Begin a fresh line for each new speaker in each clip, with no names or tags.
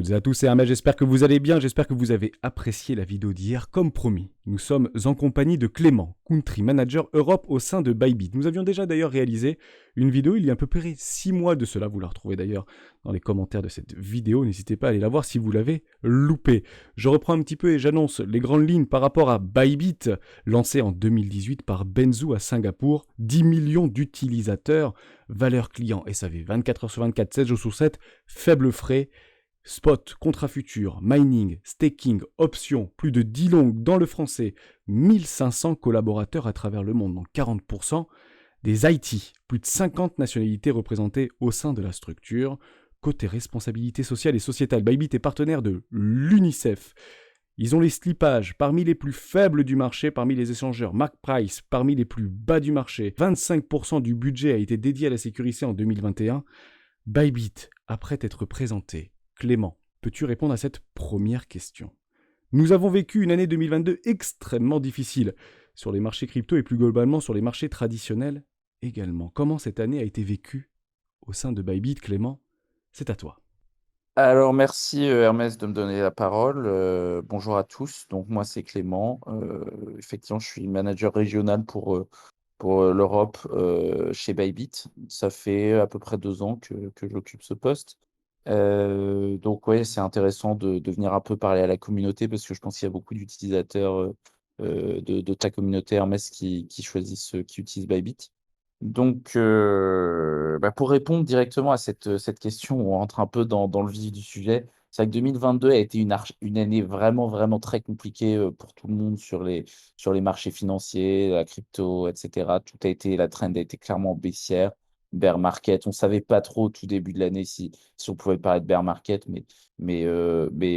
toutes et à tous, c'est Ahmed, j'espère que vous allez bien, j'espère que vous avez apprécié la vidéo d'hier. Comme promis, nous sommes en compagnie de Clément, Country Manager Europe au sein de Bybit. Nous avions déjà d'ailleurs réalisé une vidéo il y a à peu près 6 mois de cela, vous la retrouvez d'ailleurs dans les commentaires de cette vidéo, n'hésitez pas à aller la voir si vous l'avez loupé. Je reprends un petit peu et j'annonce les grandes lignes par rapport à Bybit, lancé en 2018 par Benzu à Singapour, 10 millions d'utilisateurs, valeur client SAV 24 heures sur 24, 7 jours sur 7, faible frais, spot, contrat futur, mining, staking, options, plus de 10 longues dans le français, 1500 collaborateurs à travers le monde, donc 40%, des IT, plus de 50 nationalités représentées au sein de la structure. Côté responsabilité sociale et sociétale, Bybit est partenaire de l'UNICEF. Ils ont les slippages parmi les plus faibles du marché, parmi les échangeurs MarkPrice, parmi les plus bas du marché. 25% du budget a été dédié à la sécurité en 2021. Bybit, après être présenté. Clément, peux-tu répondre à cette première question? Nous avons vécu une année 2022 extrêmement difficile sur les marchés crypto et plus globalement sur les marchés traditionnels également. Comment cette année a été vécue au sein de Bybit, Clément? C'est à toi.
Alors merci, Hermès de me donner la parole. Bonjour à tous. Donc moi c'est Clément. Effectivement, je suis manager régional pour l'Europe, chez Bybit. Ça fait à peu près 2 ans que j'occupe ce poste. Donc ouais, c'est intéressant de venir un peu parler à la communauté parce que je pense qu'il y a beaucoup d'utilisateurs, de ta communauté Hermès qui utilisent Bybit. Donc, pour répondre directement à cette question, on rentre un peu dans le vif du sujet. C'est vrai que 2022 a été une année vraiment, vraiment très compliquée, pour tout le monde sur les marchés financiers, la crypto et cetera. La trend a été clairement baissière, bear market. On savait pas trop au tout début de l'année si on pouvait parler de bear market, mais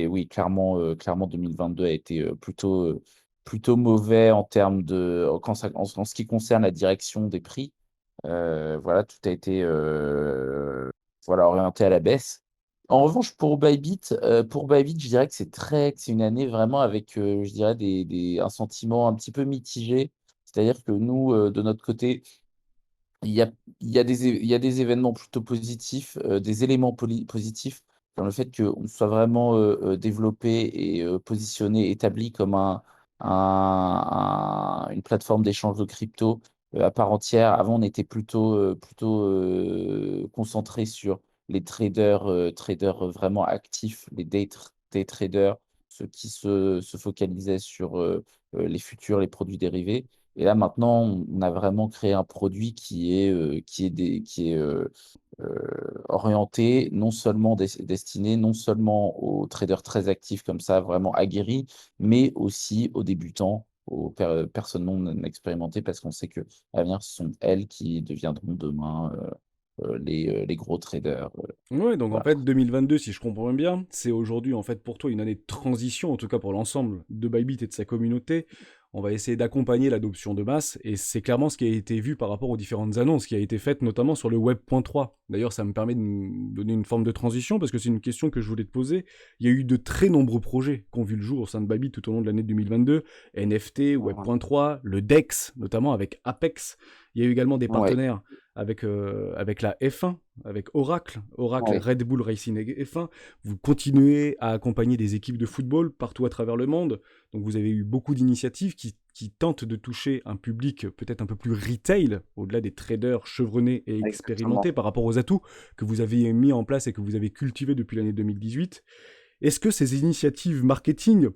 oui, clairement 2022 a été, plutôt mauvais en termes en ce qui concerne la direction des prix. Voilà, tout a été, voilà, orienté à la baisse. En revanche, pour Bybit, je dirais que c'est une année vraiment avec, je dirais un sentiment un petit peu mitigé. C'est-à-dire que nous, de notre côté, il y a il y a des événements plutôt positifs, des éléments positifs dans le fait qu'on soit vraiment, développé et positionné, établi comme une plateforme d'échange de crypto, à part entière. Avant, on était plutôt concentré sur les traders vraiment actifs, les day traders, ceux qui se focalisaient sur, les futurs, les produits dérivés. Et là, maintenant, on a vraiment créé un produit orienté, non seulement destiné non seulement aux traders très actifs comme ça, vraiment aguerris, mais aussi aux débutants, aux personnes non expérimentées, parce qu'on sait qu'à l'avenir, ce sont elles qui deviendront demain, les gros traders,
Ouais, donc en
voilà.
fait 2022, si je comprends bien, c'est aujourd'hui en fait pour toi une année de transition, en tout cas pour l'ensemble de Bybit et de sa communauté. On va essayer d'accompagner l'adoption de masse et c'est clairement ce qui a été vu par rapport aux différentes annonces qui a été faites notamment sur le Web.3. D'ailleurs, ça me permet de me donner une forme de transition parce que c'est une question que je voulais te poser. Il y a eu de très nombreux projets qui ont vu le jour au sein de Bybit tout au long de l'année 2022, NFT,
Mmh.
Web.3, le DEX notamment avec Apex. Il y a eu également des
Ouais,
partenaires avec la F1, avec Oracle,
ouais.
Red Bull Racing F1. Vous continuez à accompagner des équipes de football partout à travers le monde. Donc vous avez eu beaucoup d'initiatives qui tentent de toucher un public peut-être un peu plus retail, au-delà des traders chevronnés et expérimentés
Exactement.
par rapport aux atouts que vous avez mis en place et que vous avez cultivés depuis l'année 2018. Est-ce que ces initiatives marketing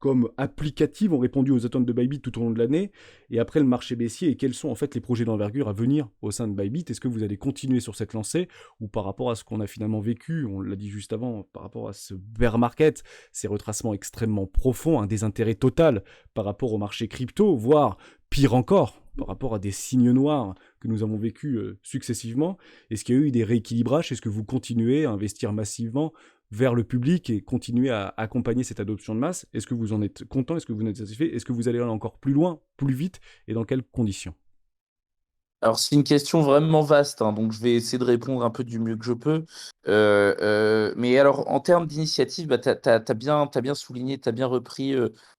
comme applicatives ont répondu aux attentes de Bybit tout au long de l'année et après le marché baissier et quels sont en fait les projets d'envergure à venir au sein de Bybit? Est-ce que vous allez continuer sur cette lancée ou par rapport à ce qu'on a finalement vécu, on l'a dit juste avant, par rapport à ce bear market, ces retracements extrêmement profonds, un désintérêt total par rapport au marché crypto, voire pire encore par rapport à des signes noirs que nous avons vécu successivement? Est-ce qu'il y a eu des rééquilibrages? Est-ce que vous continuez à investir massivement vers le public et continuer à accompagner cette adoption de masse? Est-ce que vous en êtes content? Est-ce que vous en êtes satisfait? Est-ce que vous allez aller encore plus loin, plus vite et dans quelles conditions?
Alors, c'est une question vraiment vaste, hein, donc je vais essayer de répondre un peu du mieux que je peux. Mais alors, en termes d'initiative, tu as bien souligné, tu as bien repris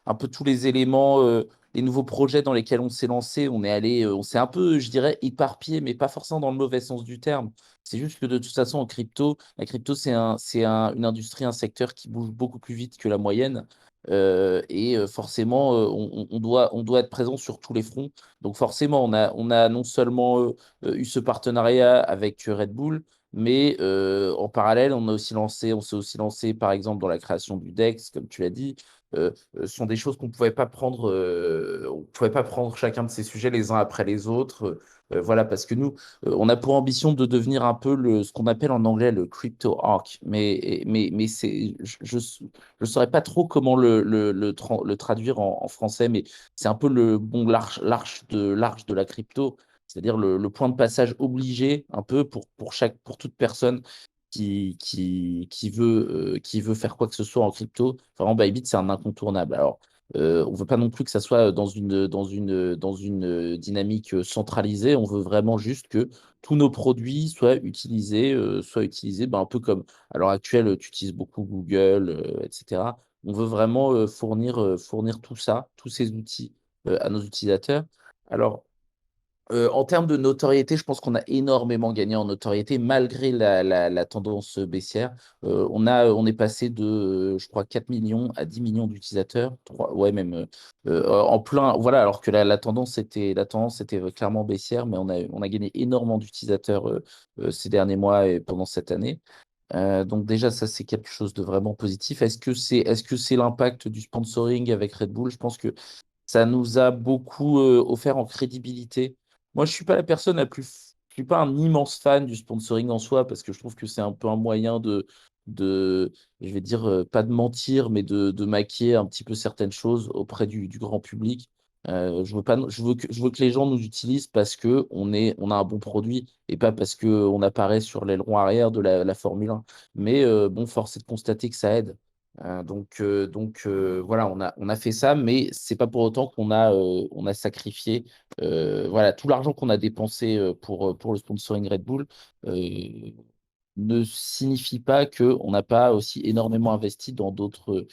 un peu tous les éléments les nouveaux projets dans lesquels on s'est lancé, on s'est un peu, je dirais, éparpillé, mais pas forcément dans le mauvais sens du terme. C'est juste que de toute façon, en crypto, la crypto, une industrie, un secteur qui bouge beaucoup plus vite que la moyenne. Forcément, on doit être présent sur tous les fronts. Donc forcément, on a non seulement eu ce partenariat avec Red Bull, mais en parallèle, on s'est aussi lancé, par exemple, dans la création du DEX, comme tu l'as dit. Ce sont des choses on pouvait pas prendre chacun de ces sujets les uns après les autres. Voilà, parce que nous, on a pour ambition de devenir un peu ce qu'on appelle en anglais le crypto arc. Mais je saurais pas trop comment le traduire en français, mais c'est un peu l'arche de la crypto, c'est-à-dire le point de passage obligé, un peu pour toute personne qui veut faire quoi que ce soit en crypto. Vraiment, Bybit, c'est un incontournable. Alors, on veut pas non plus que ça soit dans une dynamique centralisée. On veut vraiment juste que tous nos produits soient utilisés ben, un peu comme à l'heure actuelle, tu utilises beaucoup Google, etc. On veut vraiment fournir tout ça, tous ces outils à nos utilisateurs. Alors, en termes de notoriété, je pense qu'on a énormément gagné en notoriété malgré la tendance baissière. On est passé de, je crois, 4 millions à 10 millions d'utilisateurs. Ouais, même en plein. Voilà, alors que la tendance était clairement baissière, mais on a gagné énormément d'utilisateurs ces derniers mois et pendant cette année. Donc déjà, ça, c'est quelque chose de vraiment positif. Est-ce que c'est l'impact du sponsoring avec Red Bull? Je pense que ça nous a beaucoup offert en crédibilité. Moi, je suis pas la personne la plus. Je suis pas un immense fan du sponsoring en soi parce que je trouve que c'est un peu un moyen de, je vais dire, pas de mentir, mais de maquiller un petit peu certaines choses auprès du grand public. Je veux pas, je veux que les gens nous utilisent parce que on a un bon produit et pas parce que on apparaît sur l'aileron arrière de la Formule 1. Mais bon, force est de constater que ça aide. Voilà, on a fait ça, mais c'est pas pour autant on a sacrifié voilà, tout l'argent qu'on a dépensé pour le sponsoring Red Bull euh, ne signifie pas qu'on n'a pas aussi énormément investi dans d'autres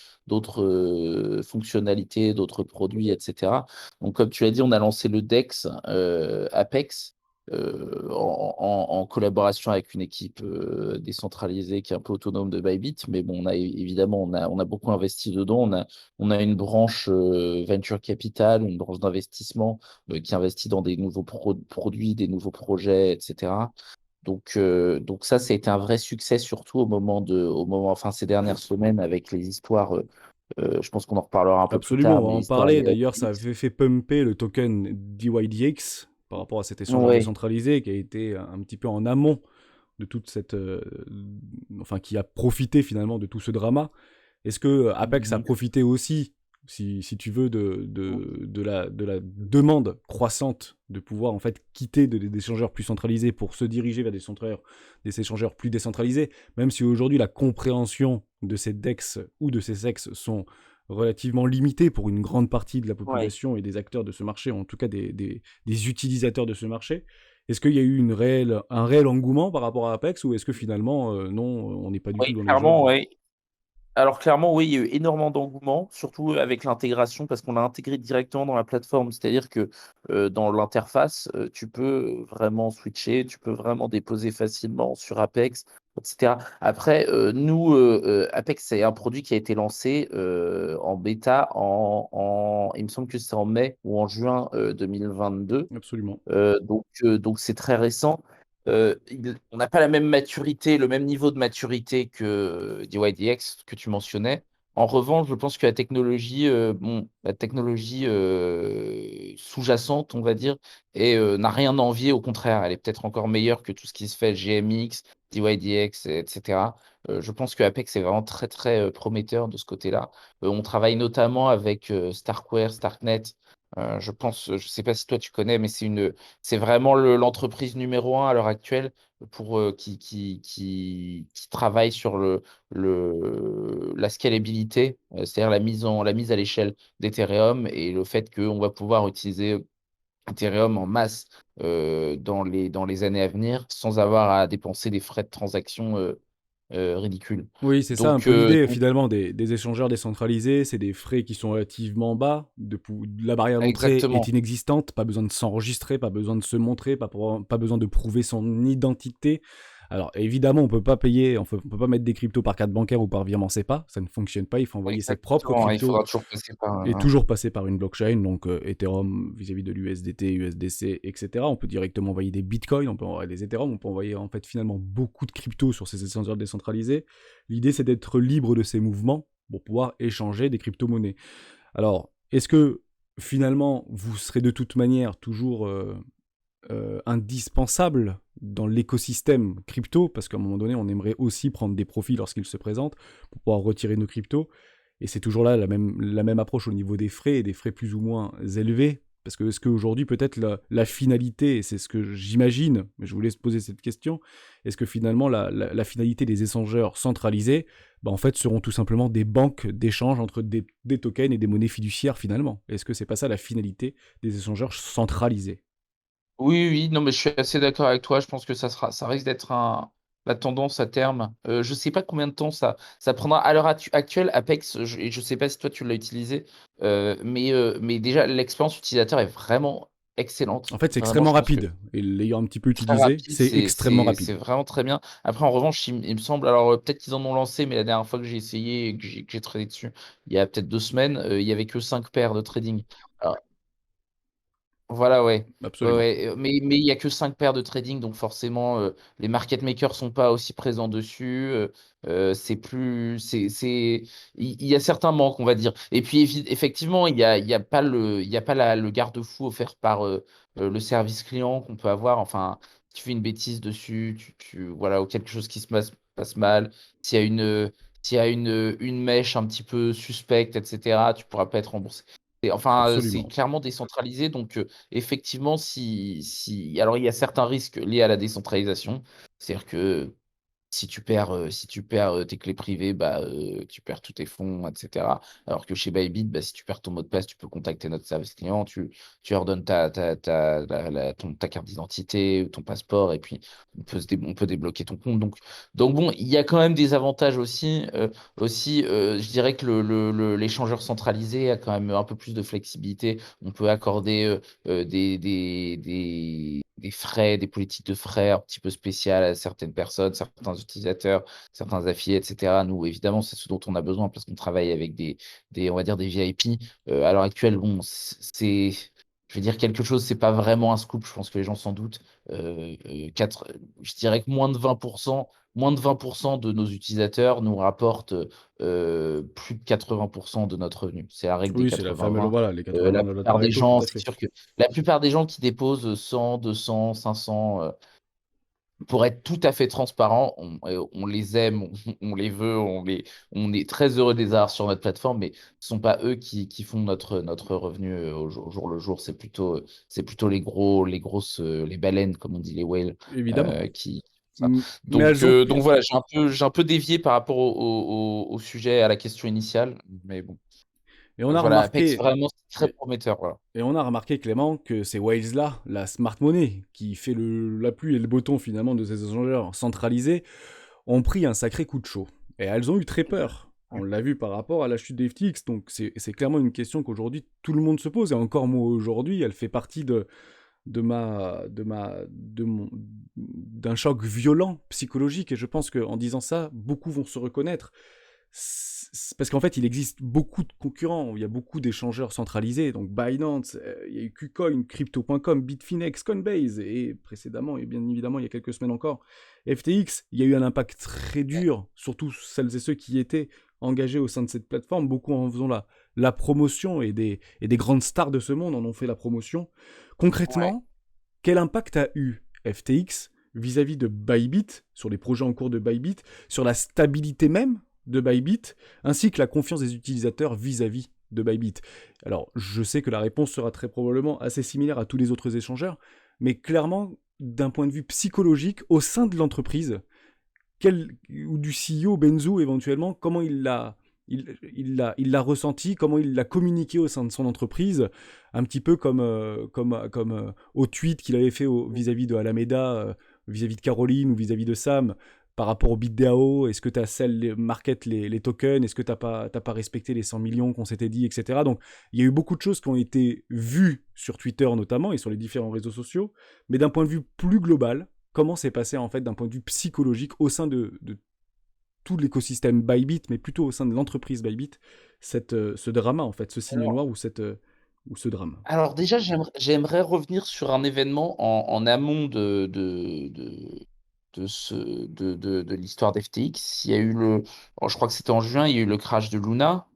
fonctionnalités, d'autres produits, etc. Donc, comme tu l'as dit, on a lancé le DEX Apex en collaboration avec une équipe décentralisée qui est un peu autonome de Bybit. Mais bon, évidemment, on a beaucoup investi dedans. On a une branche Venture Capital, une branche d'investissement qui investit dans des nouveaux produits, des nouveaux projets, etc. Donc ça a été un vrai succès, surtout enfin, ces dernières semaines avec les histoires. Je pense qu'on en reparlera un peu plus
Absolument,
tard,
on va
mais les
en
histoires
parler.
liées à
D'ailleurs, ça
Netflix.
avait fait pumper le token DYDX par rapport à cet échangeur
Ouais,
décentralisé qui a été un petit peu en amont de toute cette. Enfin, qui a profité finalement de tout ce drama. Est-ce que Apex a
Mhm.
profité aussi, si tu veux, de la demande croissante de pouvoir en fait quitter des échangeurs plus centralisés pour se diriger vers des échangeurs plus décentralisés, même si aujourd'hui la compréhension de ces DEX ou de ces SEX sont relativement limitées pour une grande partie de la
ouais.
population et des acteurs de ce marché, en tout cas des utilisateurs de ce marché. Est-ce qu'il y a eu un réel engouement par rapport à Apex ou est-ce que finalement, non, on n'est pas du
Oui,
tout dans les
clairement,
genres.
ouais. Alors clairement, oui, il y a eu énormément d'engouement, surtout avec l'intégration, parce qu'on l'a intégré directement dans la plateforme. C'est-à-dire que dans l'interface, tu peux vraiment switcher, tu peux vraiment déposer facilement sur Apex, etc. Après, Apex, c'est un produit qui a été lancé en bêta il me semble que c'est en mai ou en juin 2022.
Absolument.
Donc c'est très récent. On n'a pas la même maturité, le même niveau de maturité que DYDX que tu mentionnais. En revanche, je pense que la technologie sous-jacente, on va dire, n'a rien à envier. Au contraire, elle est peut-être encore meilleure que tout ce qui se fait GMX, DYDX, etc. Je pense que Apex est vraiment très très prometteur de ce côté-là. On travaille notamment avec Starkware, Starknet. Je sais pas si toi tu connais, mais c'est vraiment l'entreprise numéro un à l'heure actuelle qui travaille sur la scalabilité, c'est-à-dire la mise à l'échelle d'Ethereum et le fait qu'on va pouvoir utiliser Ethereum en masse dans les années à venir sans avoir à dépenser des frais de transaction ridicule.
Oui, c'est ça un
Donc,
peu l'idée finalement des échangeurs décentralisés, c'est des frais qui sont relativement bas, la barrière d'entrée est
exactement.
inexistante, pas besoin de s'enregistrer, pas besoin de se montrer, pas besoin de prouver son identité. Alors évidemment, on peut pas mettre des cryptos par carte bancaire ou par virement SEPA, ça ne fonctionne pas, il faut envoyer ses propres
Exactement, il
cryptos
faudra toujours passer par,
et toujours passer par une blockchain, donc Ethereum vis-à-vis de l'USDT, USDC, etc. On peut directement envoyer des bitcoins, on peut envoyer des Ethereum, on peut envoyer en fait finalement beaucoup de cryptos sur ces échangeurs décentralisés. L'idée c'est d'être libre de ces mouvements pour pouvoir échanger des crypto-monnaies. Alors, est-ce que finalement vous serez de toute manière toujours indispensable dans l'écosystème crypto, parce qu'à un moment donné, on aimerait aussi prendre des profits lorsqu'ils se présentent pour pouvoir retirer nos cryptos. Et c'est toujours là la même approche au niveau des frais, et des frais plus ou moins élevés. Parce que est-ce qu'aujourd'hui, peut-être la finalité, et c'est ce que j'imagine, mais je vous laisse poser cette question, est-ce que finalement la finalité des échangeurs centralisés, bah en fait, seront tout simplement des banques d'échange entre des tokens et des monnaies fiduciaires finalement? Est-ce que c'est pas ça la finalité des échangeurs centralisés?
Oui, oui, non, mais je suis assez d'accord avec toi. Je pense que ça risque d'être la tendance à terme. Je sais pas combien de temps ça prendra. À l'heure actuelle, Apex, je sais pas si toi tu l'as utilisé, mais déjà l'expérience utilisateur est vraiment excellente.
En fait, c'est
Vraiment,
extrêmement
je pense que
rapide et l'ayant un petit peu
très
utilisé,
rapide,
c'est extrêmement
c'est
rapide.
vraiment très bien. Après, en revanche, il me semble, alors peut-être qu'ils en ont lancé, mais la dernière fois que j'ai essayé et que j'ai tradé dessus, il y a peut-être 2 semaines, il y avait que 5 paires de trading. Voilà, ouais. Ouais,
Absolument.
ouais, mais il y a que 5 paires de trading, donc forcément, les market makers sont pas aussi présents dessus, c'est plus c'est il y a certains manques, on va dire. Et puis effectivement, il y a pas le garde-fou offert par, le service client qu'on peut avoir. Enfin, si tu fais une bêtise dessus, voilà, ou quelque chose qui se passe mal, s'il y a une mèche un petit peu suspecte et cetera, tu pourras pas être remboursé. Et enfin, c'est
Absolument.
clairement décentralisé, donc effectivement, alors il y a certains risques liés à la décentralisation. C'est-à-dire que si tu perds tes clés privées, bah, tu perds tous tes fonds, et cetera. Alors que chez Bybit, bah, si tu perds ton mot de passe, tu peux contacter notre service client, tu leur donnes ta carte d'identité ou ton passeport et puis on peut débloquer ton compte. Donc bon, il y a quand même des avantages aussi. Je dirais que l'échangeur centralisé a quand même un peu plus de flexibilité. On peut accorder des frais, des politiques de frais un petit peu spéciales à certaines personnes, certains utilisateurs, certains affiliés, etc. Nous, évidemment, c'est ce dont on a besoin parce qu'on travaille avec on va dire des VIP. À l'heure actuelle, bon, je vais dire quelque chose, c'est pas vraiment un scoop, je pense que les gens s'en doutent. Je dirais que moins de 20% de nos utilisateurs nous rapportent plus de 80% de notre revenu. C'est la règle des
Oui, c'est la fameuse,
80-20.
voilà, les
La
80-20 de notre
plupart des
Pareto, tout
gens,
à
c'est
fait.
sûr que la plupart des gens qui déposent 100, 200, 500, pour être tout à fait transparent, on les aime, on les veut, on est très heureux de les avoir sur notre plateforme, mais ce ne sont pas eux qui font notre revenu au jour le jour. C'est plutôt les baleines, comme on dit, les whales,
Évidemment.
qui ça.
Mais elles ont
Donc voilà, j'ai un peu dévié par rapport au sujet, à la question initiale, mais bon.
et on a
Voilà, Apex,
remarqué
vraiment, c'est très
et
prometteur. Voilà.
et on a remarqué Clément que ces Whales-là, la smart money, qui fait la pluie et le beau temps finalement de ces échangeurs centralisés, ont pris un sacré coup de chaud. Et elles ont eu très peur. On l'a vu par rapport à la chute des FTX, donc c'est clairement une question qu'aujourd'hui tout le monde se pose, et encore moi aujourd'hui, elle fait partie d'un choc violent psychologique, et je pense qu'en disant ça, beaucoup vont se reconnaître. Parce qu'en fait, il existe beaucoup de concurrents, il y a beaucoup d'échangeurs centralisés, donc Binance, il y a eu KuCoin, Crypto.com, Bitfinex, Coinbase, et précédemment, et bien évidemment, il y a quelques semaines encore, FTX, il y a eu un impact très dur, surtout celles et ceux qui étaient engagés au sein de cette plateforme, beaucoup en faisant la promotion, et des grandes stars de ce monde en ont fait la promotion.
Ouais.
Concrètement, quel impact a eu FTX vis-à-vis de Bybit, sur les projets en cours de Bybit, sur la stabilité même de Bybit, ainsi que la confiance des utilisateurs vis-à-vis de Bybit? Alors, je sais que la réponse sera très probablement assez similaire à tous les autres échangeurs, mais clairement, d'un point de vue psychologique, au sein de l'entreprise, ou du CEO Benzo éventuellement, comment il l'a ressenti, comment il l'a communiqué au sein de son entreprise, un petit peu comme au tweet qu'il avait fait vis-à-vis de Alameda, vis-à-vis de Caroline ou vis-à-vis de Sam, par rapport au bit DAO? Est-ce que tu as sell market les tokens? Est-ce que t'as pas respecté les 100 millions qu'on s'était dit, etc. Donc, il y a eu beaucoup de choses qui ont été vues sur Twitter notamment et sur les différents réseaux sociaux. Mais d'un point de vue plus global, comment s'est passé en fait d'un point de vue psychologique au sein de tout l'écosystème Bybit, mais plutôt au sein de l'entreprise Bybit, ce drama en fait, ce signe
Alors,
noir ou ce drame?
alors déjà, j'aimerais revenir sur un événement en amont de l'histoire d'FTX. Il y a eu je crois que c'était en juin, il y a eu le crash de Luna,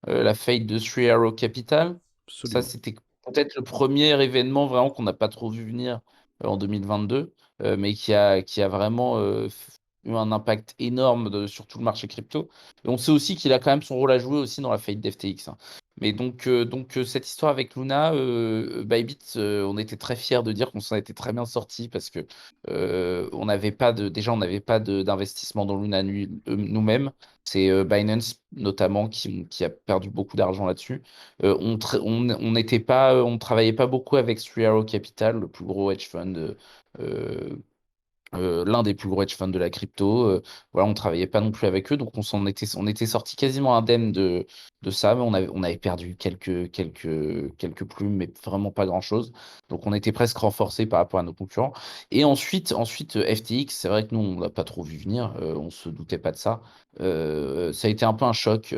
la faillite de Three Arrow Capital. Ça,
Absolument.
c'était peut-être le premier événement vraiment qu'on n'a pas trop vu venir en 2022, mais qui a vraiment eu un impact énorme sur tout le marché crypto. Et on sait aussi qu'il a quand même son rôle à jouer aussi dans la faillite d'FTX, hein. Mais donc cette histoire avec Luna, Bybit, on était très fiers de dire qu'on s'en était très bien sorti parce que on n'avait pas déjà on n'avait pas d'investissement dans Luna nous-mêmes. C'est Binance notamment qui a perdu beaucoup d'argent là-dessus. On n'était pas, on travaillait pas beaucoup avec Three Arrow Capital, le plus gros hedge fund, euh, l'un des plus gros hedge funds de la crypto. Voilà, on travaillait pas non plus avec eux, donc on était sorti quasiment indemne de ça, mais on avait perdu quelques plumes, mais vraiment pas grand-chose. Donc on était presque renforcé par rapport à nos concurrents. Et ensuite FTX, c'est vrai que nous, on l'a pas trop vu venir, on se doutait pas de ça. Ça a été un peu un choc,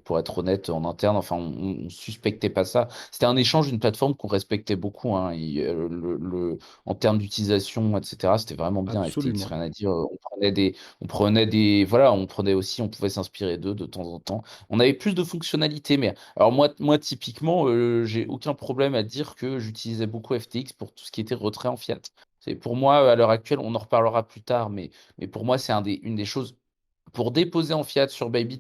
pour être honnête, en interne. Enfin, on suspectait pas ça. C'était un échange d'une plateforme qu'on respectait beaucoup, hein. En termes d'utilisation, etc., c'était vraiment bien FTX,
Absolument.
rien à dire. Voilà, on pouvait s'inspirer d'eux de temps en temps. On avait plus de fonctionnalités, mais alors moi typiquement, j'ai aucun problème à dire que j'utilisais beaucoup FTX pour tout ce qui était retrait en fiat. C'est pour moi, à l'heure actuelle, on en reparlera plus tard, mais pour moi, c'est une des choses. Pour déposer en fiat sur Bybit,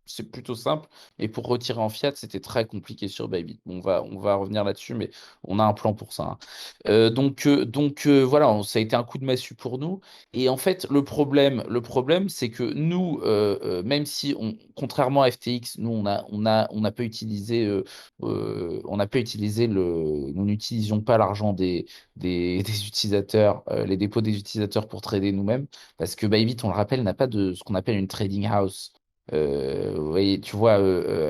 c'est plutôt simple, mais pour retirer en fiat, c'était très compliqué sur Bybit. Bon, on va revenir là-dessus, mais on a un plan pour ça, hein. Donc, voilà, ça a été un coup de massue pour nous. Et en fait, le problème, c'est que nous, même si contrairement à FTX, nous, on n'a pas utilisé, nous n'utilisions pas l'argent des utilisateurs, les dépôts des utilisateurs pour trader nous-mêmes. Parce que Bybit, on le rappelle, n'a pas de ce qu'on appelle une trading house. Vous voyez, tu vois,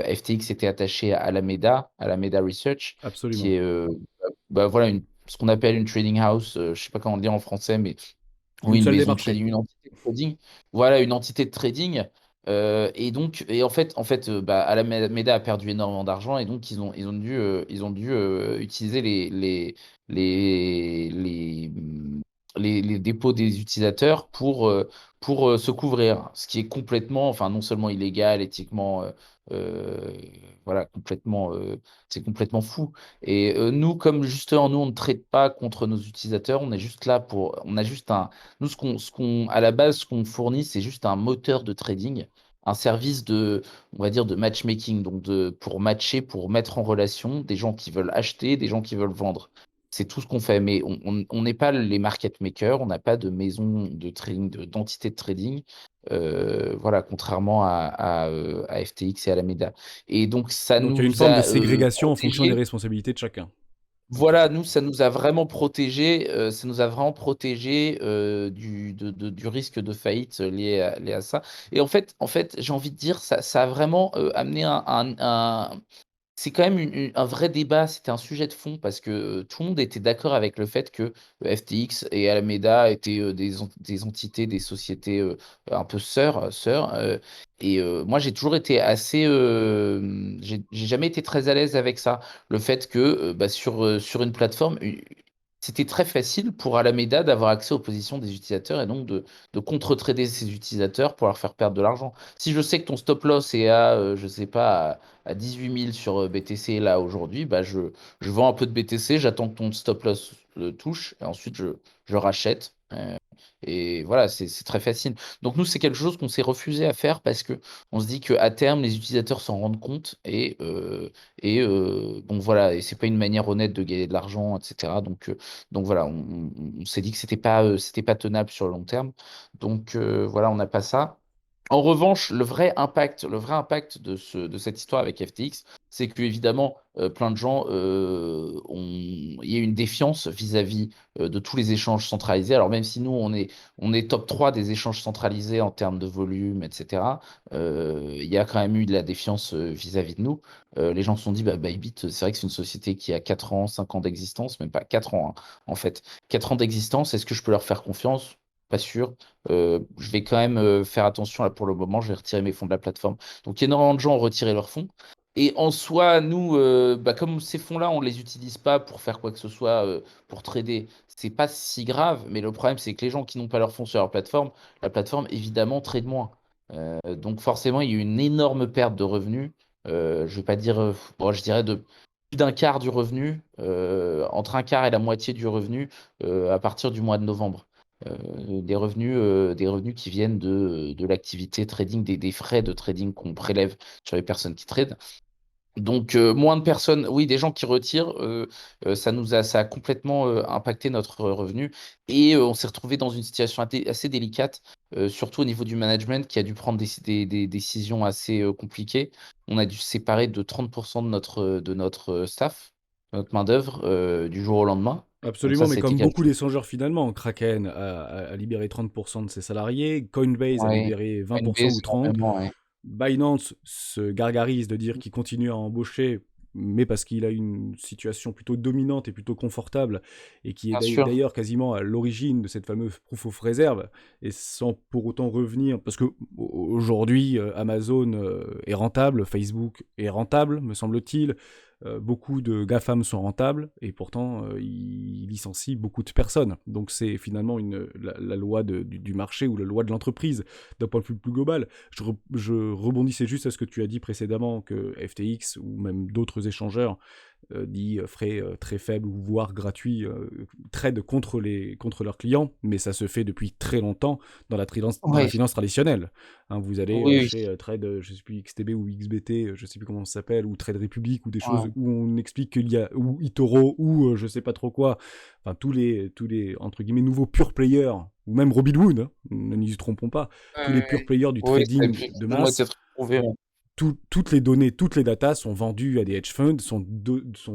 FTX était attaché à Alameda Research, qui
Absolument.
est voilà, ce qu'on appelle une trading house. Je ne sais pas comment le dire en français, mais oui,
Une
une
salle des
maison de
marchés.
trading, une entité de trading. Voilà, une entité de trading. Et en fait, Alameda a perdu énormément d'argent et donc ils ont dû utiliser les, les, les dépôts des utilisateurs pour se couvrir, ce qui est complètement, enfin non seulement illégal, éthiquement, euh, voilà, c'est complètement fou. Et nous, comme justement, nous, on ne traite pas contre nos utilisateurs, on est juste là on a juste nous, à la base, ce qu'on fournit, c'est juste un moteur de trading, un service on va dire, de matchmaking, donc pour matcher, pour mettre en relation des gens qui veulent acheter, des gens qui veulent vendre. C'est tout ce qu'on fait, mais on n'est pas les market makers, on n'a pas de maison de trading, d'entité de trading, voilà, contrairement à FTX et à Alameda. Et donc, ça
Donc il y a une
nous
forme de
a
ségrégation en fonction des
protégés.
responsabilités de chacun. Ok.
Voilà, nous, ça nous a vraiment protégés, du risque de faillite lié à ça. Et en fait, j'ai envie de dire, ça a vraiment amené c'est quand même un vrai débat, c'était un sujet de fond parce que tout le monde était d'accord avec le fait que FTX et Alameda étaient des entités, des sociétés un peu sœurs. Et moi, j'ai toujours été j'ai jamais été très à l'aise avec ça. Le fait que sur une plateforme, c'était très facile pour Alameda d'avoir accès aux positions des utilisateurs et donc de contre-trader ces utilisateurs pour leur faire perdre de l'argent. Si je sais que ton stop loss est je sais pas, à 18 000 sur BTC là aujourd'hui, bah je vends un peu de BTC, j'attends que ton stop loss touche et ensuite je rachète. Et voilà, c'est très facile. Donc nous, c'est quelque chose qu'on s'est refusé à faire parce que on se dit qu'à terme, les utilisateurs s'en rendent compte et bon voilà, et c'est pas une manière honnête de gagner de l'argent, etc. Donc voilà, on s'est dit que c'était pas tenable sur le long terme. Donc voilà, on n'a pas ça. En revanche, le vrai impact de cette histoire avec FTX, c'est que évidemment, plein de gens il y a une défiance vis-à-vis de tous les échanges centralisés. Alors même si nous, on est top 3 des échanges centralisés en termes de volume, etc., il y a quand même eu de la défiance vis-à-vis de nous. Les gens se sont dit, bah, Bybit, c'est vrai que c'est une société qui a 4 ans, 5 ans d'existence, même pas 4 ans, hein, en fait. 4 ans d'existence, est-ce que je peux leur faire confiance? Pas sûr. Je vais quand même faire attention là pour le moment, je vais retirer mes fonds de la plateforme. Donc énormément de gens ont retiré leurs fonds. Et en soi, nous, bah, comme ces fonds-là, on ne les utilise pas pour faire quoi que ce soit, pour trader, c'est pas si grave. Mais le problème, c'est que les gens qui n'ont pas leurs fonds sur leur plateforme, la plateforme, évidemment, trade moins. Donc forcément, il y a eu une énorme perte de revenus. Je vais pas dire, bon, je dirais de plus d'un quart du revenu, entre un quart et la moitié du revenu à partir du mois de novembre. Des revenus qui viennent de l'activité trading, des frais de trading qu'on prélève sur les personnes qui tradent. Donc, moins de personnes, oui, des gens qui retirent, ça a complètement impacté notre revenu. Et on s'est retrouvé dans une situation assez délicate, surtout au niveau du management qui a dû prendre des décisions assez compliquées. On a dû se séparer de 30% de notre staff, de notre main-d'œuvre, du jour au lendemain. Donc, ça,
Absolument, mais
c'était
comme
quelque
beaucoup
chose.
d'échangeurs finalement, Kraken a libéré 30% de ses salariés, Coinbase a
Ouais,
libéré 20% ou
Coinbase,
30%,
énormément, ouais.
Binance se gargarise de dire qu'il continue à embaucher, mais parce qu'il a une situation plutôt dominante et plutôt confortable, et qui est
Bien sûr.
d'ailleurs quasiment à l'origine de cette fameuse proof of reserve, et sans pour autant revenir, parce que aujourd'hui Amazon est rentable, Facebook est rentable, me semble-t-il, beaucoup de GAFAM sont rentables, et pourtant ils licencient beaucoup de personnes. Donc c'est finalement la loi du marché ou la loi de l'entreprise d'un point de vue plus global. Je rebondissais juste à ce que tu as dit précédemment, que FTX ou même d'autres échangeurs dit frais très faibles ou voire gratuits trade contre leurs clients, mais ça se fait depuis très longtemps dans la
Oui,
finance traditionnelle. Hein, vous allez
oui, oui.
chez Trade, je sais plus XTB ou XBT, je sais plus comment ça s'appelle, ou Trade Republic, ou des
Ouais,
choses où on explique qu'il y a, ou eToro, ou je sais pas trop quoi, enfin tous les entre guillemets nouveaux pure players, ou même Robinhood, hein, ne nous y trompons pas, tous les pure
ouais.
players du
Oui, ça fait
trading
plus
de
de mois
masse,
d'être prouvé. Ouais.
toutes les données, toutes les datas sont vendues à des hedge funds, sont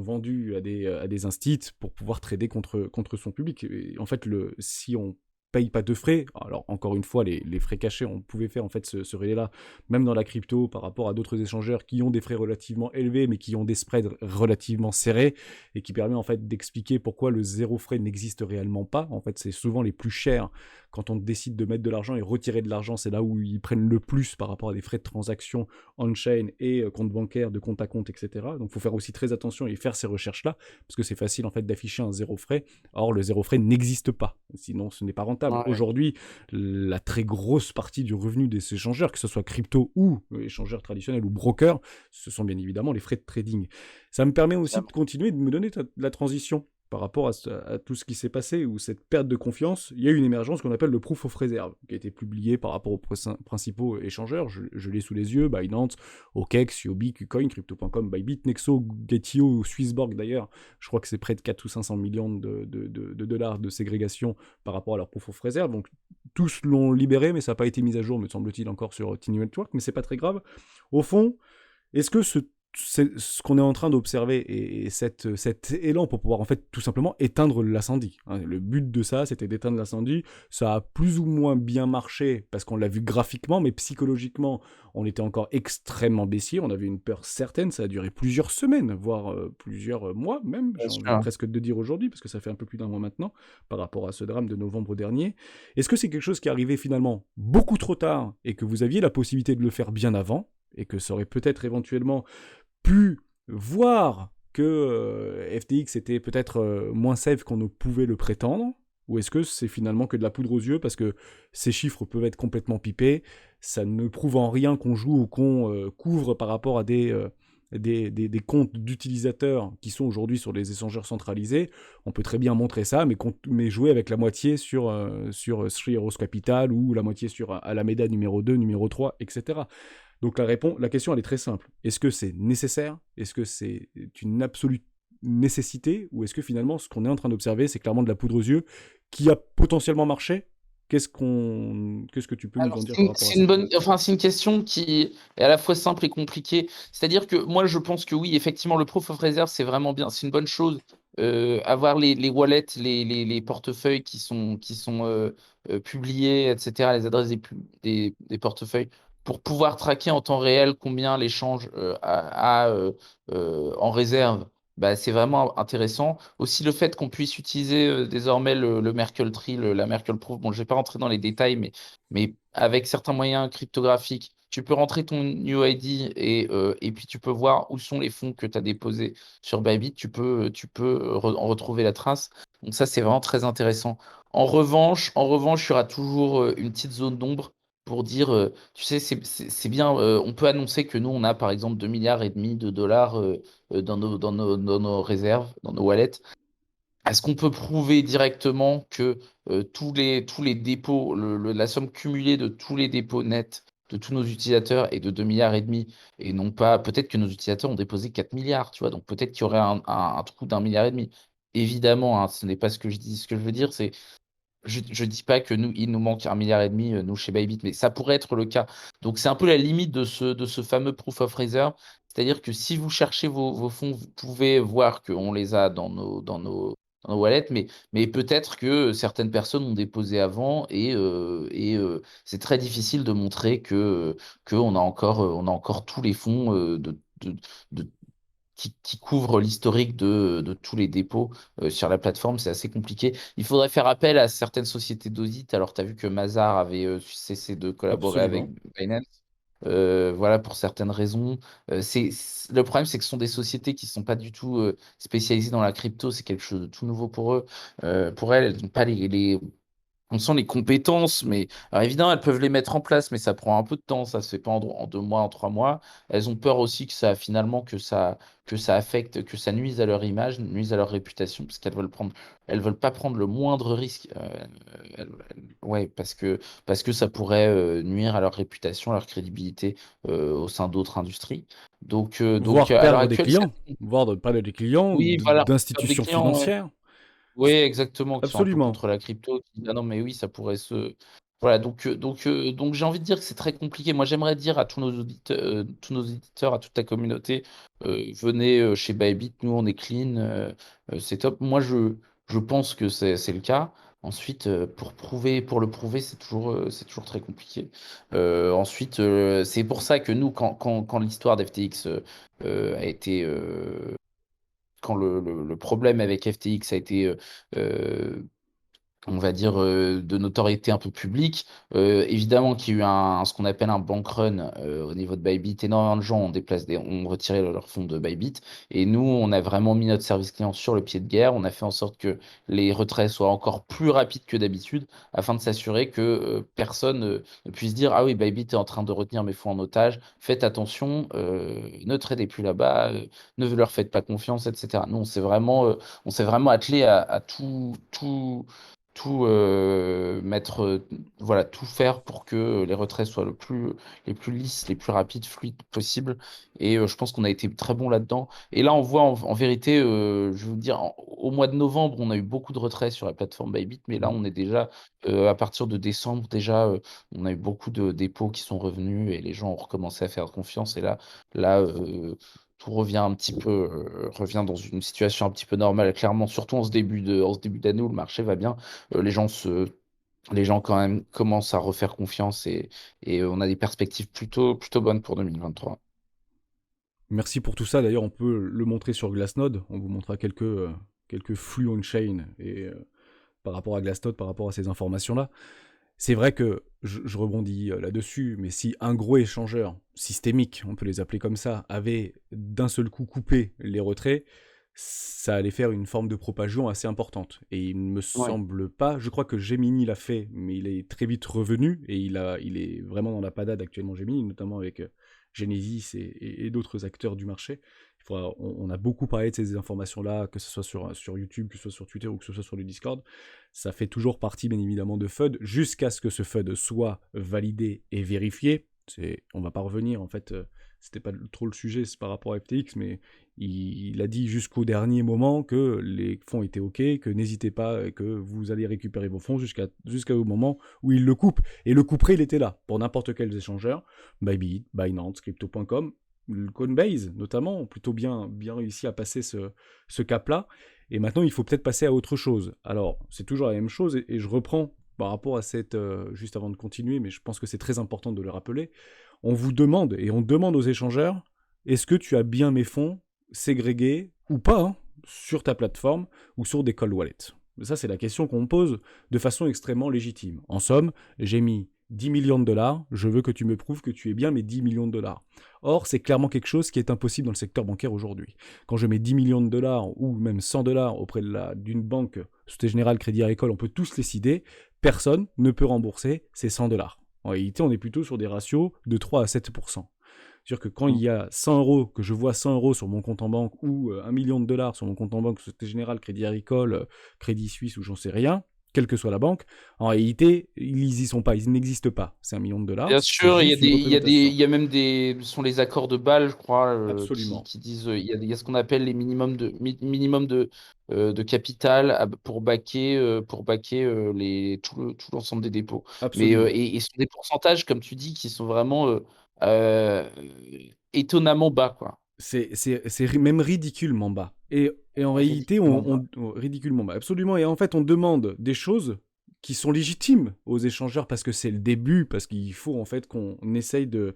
vendues à des instits pour pouvoir trader contre son public. Et en fait, si on paye pas de frais, alors encore une fois, les frais cachés, on pouvait faire en fait ce relais-là, même dans la crypto, par rapport à d'autres échangeurs qui ont des frais relativement élevés, mais qui ont des spreads relativement serrés, et qui permet en fait d'expliquer pourquoi le zéro frais n'existe réellement pas. En fait, c'est souvent les plus chers quand on décide de mettre de l'argent et retirer de l'argent, c'est là où ils prennent le plus par rapport à des frais de transaction on-chain et compte bancaire de compte à compte, etc. Donc il faut faire aussi très attention et faire ces recherches-là, parce que c'est facile en fait d'afficher un zéro frais. Or, le zéro frais n'existe pas, sinon ce n'est pas rentable.
Ouais.
Aujourd'hui, la très grosse partie du revenu des échangeurs, que ce soit crypto ou échangeurs traditionnels ou brokers, ce sont bien évidemment les frais de trading. Ça me permet aussi de continuer de me donner la transition par rapport à tout ce qui s'est passé, ou cette perte de confiance. Il y a eu une émergence qu'on appelle le proof of reserve, qui a été publié par rapport aux principaux échangeurs. Je l'ai sous les yeux: Binance, OKEx, Yobi, KuCoin, Crypto.com, Bybit, Nexo, Getio, Swissborg d'ailleurs. Je crois que c'est près de 4 ou 500 millions de dollars de ségrégation par rapport à leur proof of reserve. Donc tous l'ont libéré, mais ça n'a pas été mis à jour, me semble-t-il, encore sur Tiny Network, mais c'est pas très grave. Au fond, est-ce que c'est ce qu'on est en train d'observer, et cet élan pour pouvoir en fait tout simplement éteindre l'incendie, hein. Le but de ça, c'était d'éteindre l'incendie. Ça a plus ou moins bien marché parce qu'on l'a vu graphiquement, mais psychologiquement, on était encore extrêmement baissier. On avait une peur certaine. Ça a duré plusieurs semaines, voire plusieurs mois même,
Bien
j'ai envie
sûr.
presque de dire aujourd'hui, parce que ça fait un peu plus d'un mois maintenant par rapport à ce drame de novembre dernier. Est-ce que c'est quelque chose qui est arrivé finalement beaucoup trop tard et que vous aviez la possibilité de le faire bien avant, et que ça aurait peut-être éventuellement pu voir que FTX était peut-être moins safe qu'on ne pouvait le prétendre? Ou est-ce que c'est finalement que de la poudre aux yeux, parce que ces chiffres peuvent être complètement pipés, ça ne prouve en rien qu'on joue ou qu'on couvre par rapport à des comptes d'utilisateurs qui sont aujourd'hui sur les échangeurs centralisés? On peut très bien montrer ça, mais jouer avec la moitié sur Three Arrows Capital, ou la moitié sur Alameda numéro 2, numéro 3, etc. Donc la question, elle est très simple. Est-ce que c'est nécessaire? Est-ce que c'est une absolue nécessité? Ou est-ce que finalement, ce qu'on est en train d'observer, c'est clairement de la poudre aux yeux qui a potentiellement marché, Qu'est-ce que tu peux nous
Alors
en dire par rapport à
c'est une
ça?
bonne enfin, c'est une question qui est à la fois simple et compliquée. C'est-à-dire que moi, je pense que oui, effectivement, le Proof of Reserve, c'est vraiment bien, c'est une bonne chose. Avoir les wallets, les portefeuilles qui sont publiés et cetera, les adresses des portefeuilles pour pouvoir traquer en temps réel combien l'échange, en réserve, bah, c'est vraiment intéressant. Aussi le fait qu'on puisse utiliser, désormais le Merkle Tree, la Merkle Proof. Bon, je vais pas rentrer dans les détails, mais avec certains moyens cryptographiques, tu peux rentrer ton UID et puis tu peux voir où sont les fonds que tu as déposés sur Bybit. Tu peux en retrouver la trace. Donc ça, c'est vraiment très intéressant. En revanche, il y aura toujours une petite zone d'ombre pour dire, tu sais, c'est bien, on peut annoncer que nous, on a par exemple 2,5 milliards de dollars dans nos réserves, dans nos wallets. Est-ce qu'on peut prouver directement que tous les dépôts, la somme cumulée de tous les dépôts nets de tous nos utilisateurs est de 2,5 milliards et non pas, peut-être que nos utilisateurs ont déposé 4 milliards, tu vois, donc peut-être qu'il y aurait un trou d'1,5 milliard. Évidemment, hein, ce n'est pas ce que je dis. Ce que je veux dire, c'est je dis pas que nous, il nous manque 1,5 milliard, nous, chez Bybit, mais ça pourrait être le cas. Donc, c'est un peu la limite de ce fameux proof of reserve. C'est-à-dire que si vous cherchez vos fonds, vous pouvez voir qu'on les a dans nos wallets, mais peut-être que certaines personnes ont déposé avant et c'est très difficile de montrer qu'on a encore tous les fonds de qui couvre l'historique de tous les dépôts sur la plateforme. C'est assez compliqué. Il faudrait faire appel à certaines sociétés d'audit. Alors, tu as vu que Mazar avait cessé de collaborer avec
Absolument.
Binance. Voilà, pour certaines raisons. Le problème, c'est que ce sont des sociétés qui ne sont pas du tout spécialisées dans la crypto. C'est quelque chose de tout nouveau pour eux. Pour elles, elles n'ont pas on sent les compétences, mais alors évidemment, elles peuvent les mettre en place, mais ça prend un peu de temps. Ça se fait pas en 2 mois, en 3 mois. Elles ont peur aussi que ça, finalement, que ça affecte, que ça nuise à leur image, nuise à leur réputation, parce elles veulent pas prendre le moindre risque. Ouais, parce que ça pourrait nuire à leur réputation, à leur crédibilité au sein d'autres industries. Donc,
Voire
à l'heure
perdre des
actuelle,
clients, voire de perdre des clients,
oui, voilà, perdre des
d'institutions
clients, ouais.
financières.
Oui, exactement, qui sont un peu
Absolument.
contre la crypto, qui ah non, mais oui, ça pourrait se voilà, donc j'ai envie de dire que c'est très compliqué. Moi, j'aimerais dire à tous nos auditeurs, à toute ta communauté, venez, chez Bybit, nous, on est clean, c'est top. Moi, je pense que c'est le cas. Ensuite, pour le prouver, c'est toujours très compliqué. Ensuite, c'est pour ça que nous, quand l'histoire d'FTX, a été, quand le problème avec FTX a été on va dire, de notoriété un peu publique. Évidemment qu'il y a eu ce qu'on appelle un bank run au niveau de Bybit. Énormément de gens ont retiré leurs fonds de Bybit. Et nous, on a vraiment mis notre service client sur le pied de guerre. On a fait en sorte que les retraits soient encore plus rapides que d'habitude afin de s'assurer que personne ne puisse dire: ah oui, Bybit est en train de retenir mes fonds en otage. Faites attention, ne tradez plus là-bas, ne leur faites pas confiance, etc. Nous, on s'est vraiment attelé à tout mettre, voilà, tout faire pour que les retraits soient les plus lisses, les plus rapides, fluides possible. Et je pense qu'on a été très bon là-dedans. Et là, on voit en vérité, je veux dire, au mois de novembre, on a eu beaucoup de retraits sur la plateforme Bybit, mais là,
Mmh.
on est déjà, à partir de décembre, déjà, on a eu beaucoup de dépôts qui sont revenus et les gens ont recommencé à faire confiance. Et là, tout revient dans une situation un petit peu normale, clairement, surtout en ce début d'année où le marché va bien. euh, les gens se, les gens quand même commencent à refaire confiance et on a des perspectives plutôt, plutôt bonnes pour 2023.
Merci pour tout ça. D'ailleurs, on peut le montrer sur Glassnode. On vous montrera quelques flux on-chain et par rapport à Glassnode, par rapport à ces informations-là. C'est vrai que je rebondis là-dessus, mais si un gros échangeur systémique, on peut les appeler comme ça, avait d'un seul coup coupé les retraits, ça allait faire une forme de propagation assez importante. Et il ne me
Ouais,
semble pas, je crois que Gemini l'a fait, mais il est très vite revenu, et il est vraiment dans la panade actuellement Gemini, notamment avec Genesis et d'autres acteurs du marché. On a beaucoup parlé de ces informations-là, que ce soit sur YouTube, que ce soit sur Twitter ou que ce soit sur le Discord. Ça fait toujours partie, bien évidemment, de FUD, jusqu'à ce que ce FUD soit validé et vérifié. On va pas revenir, en fait, c'était pas trop le sujet, c'est par rapport à FTX, mais il a dit jusqu'au dernier moment que les fonds étaient OK, que n'hésitez pas, que vous allez récupérer vos fonds jusqu'au moment où il le coupe. Et le couperet, il était là, pour n'importe quel échangeur, Bybit, Binance, Crypto.com, le Coinbase notamment, ont plutôt bien réussi à passer ce cap-là. Et maintenant, il faut peut-être passer à autre chose. Alors, c'est toujours la même chose, et je reprends par rapport à cette... juste avant de continuer, mais je pense que c'est très important de le rappeler. On vous demande, et on demande aux échangeurs, est-ce que tu as bien mes fonds ségrégés ou pas, hein, sur ta plateforme ou sur des cold wallets? Ça, c'est la question qu'on me pose de façon extrêmement légitime. En somme, j'ai mis 10 millions de dollars, je veux que tu me prouves que tu es bien mes 10 millions de dollars. Or, c'est clairement quelque chose qui est impossible dans le secteur bancaire aujourd'hui. Quand je mets 10 millions de dollars ou même 100 dollars auprès d'une banque, Société Générale, Crédit Agricole, on peut tous les citer, personne ne peut rembourser ces 100 dollars. En réalité, on est plutôt sur des ratios de 3 à 7%. C'est-à-dire que quand il
Mmh.
y a 100 euros, que je vois 100 euros sur mon compte en banque ou 1 million de dollars sur mon compte en banque, Société Générale, Crédit Agricole, Crédit Suisse ou j'en sais rien, quelle que soit la banque, en réalité, ils y sont pas, ils n'existent pas. C'est 1 million de dollars,
Bien
c'est
sûr,
juste une
il
représentation.
y a même ce sont les accords de Bâle, je crois,
Absolument.
qui disent, il y a ce qu'on appelle les minimums de capital pour baquer tout l'ensemble des dépôts. Mais,
Absolument.
et ce sont des pourcentages, comme tu dis, qui sont vraiment euh, étonnamment bas, quoi.
Même ridiculement bas. Et en réalité,
Ridiculement bas.
ridiculement bas, absolument. Et en fait, on demande des choses qui sont légitimes aux échangeurs parce que c'est le début, parce qu'il faut en fait qu'on essaye de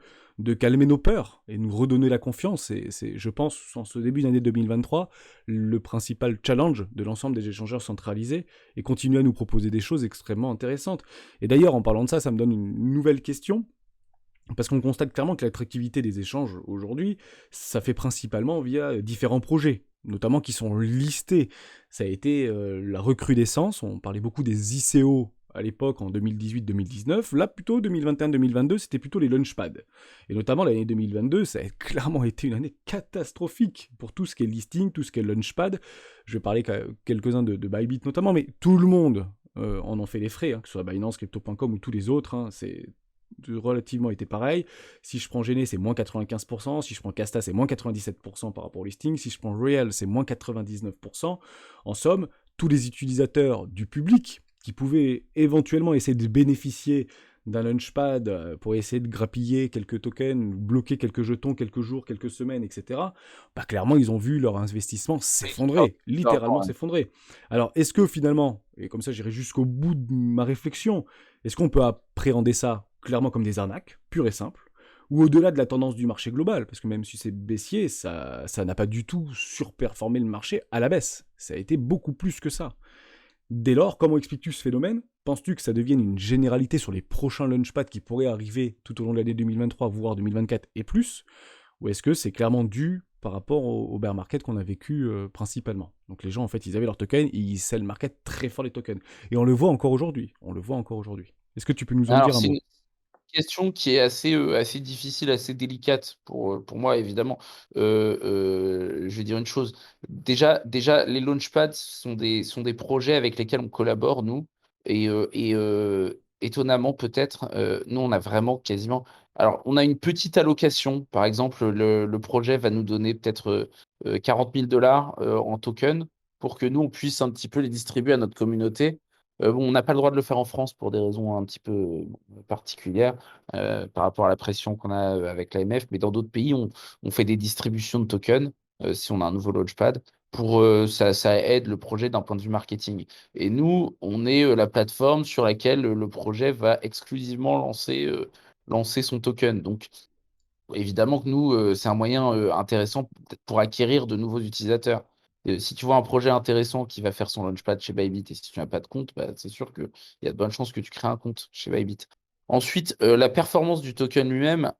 calmer nos peurs et nous redonner la confiance. Et c'est, je pense, en ce début d'année 2023, le principal challenge de l'ensemble des échangeurs centralisés et continuer à nous proposer des choses extrêmement intéressantes. Et d'ailleurs, en parlant de ça, ça me donne une nouvelle question. Parce qu'on constate clairement que l'attractivité des échanges aujourd'hui, ça fait principalement via différents projets, notamment qui sont listés. Ça a été la recrudescence, on parlait beaucoup des ICO à l'époque en 2018-2019, là plutôt 2021-2022, c'était plutôt les launchpads. Et notamment l'année 2022, ça a clairement été une année catastrophique pour tout ce qui est listing, tout ce qui est launchpad. Je vais parler quelques-uns de Bybit notamment, mais tout le monde en ont fait les frais, hein, que ce soit Binance, Crypto.com ou tous les autres, hein, c'est relativement été pareil. Si je prends Gene, c'est moins 95%. Si je prends Casta, c'est moins 97% par rapport au listing. Si je prends Real, c'est moins 99%. En somme, tous les utilisateurs du public qui pouvaient éventuellement essayer de bénéficier d'un launchpad pour essayer de grappiller quelques tokens, bloquer quelques jetons, quelques jours, quelques semaines, etc., bah clairement, ils ont vu leur investissement
Oui, qui perd
s'effondrer,
de l'argent,
littéralement
ouais.
s'effondrer. Alors, est-ce que finalement, et comme ça j'irai jusqu'au bout de ma réflexion, est-ce qu'on peut appréhender ça clairement comme des arnaques, pures et simples, ou au-delà de la tendance du marché global? Parce que même si c'est baissier, ça n'a pas du tout surperformé le marché à la baisse. Ça a été beaucoup plus que ça. Dès lors, comment expliques-tu ce phénomène? Penses-tu que ça devienne une généralité sur les prochains launchpads qui pourraient arriver tout au long de l'année 2023, voire 2024 et plus? Ou est-ce que c'est clairement dû par rapport au bear market qu'on a vécu principalement? Donc les gens, en fait, ils avaient leurs tokens, et ils sell market très fort les tokens. Et on le voit encore aujourd'hui. On le voit encore aujourd'hui. Est-ce que tu peux nous en
Alors,
dire un
c'est
mot?
une question qui est assez difficile, assez délicate pour moi évidemment. Je vais dire une chose, déjà les launchpads sont des projets avec lesquels on collabore nous et étonnamment peut-être, nous on a vraiment quasiment alors on a une petite allocation. Par exemple, le projet va nous donner peut-être, 40 000 en tokens pour que nous on puisse un petit peu les distribuer à notre communauté. Bon, on n'a pas le droit de le faire en France pour des raisons un petit peu, particulières par rapport à la pression qu'on a, avec l'AMF. Mais dans d'autres pays, on fait des distributions de tokens, si on a un nouveau launchpad pour, ça aide le projet d'un point de vue marketing. Et nous, on est, la plateforme sur laquelle, le projet va exclusivement lancer son token. Donc évidemment que nous, c'est un moyen, intéressant peut-être pour acquérir de nouveaux utilisateurs. Si tu vois un projet intéressant qui va faire son launchpad chez Bybit et si tu n'as pas de compte, bah, c'est sûr qu'il y a de bonnes chances que tu crées un compte chez Bybit. Ensuite, la performance du token lui-même,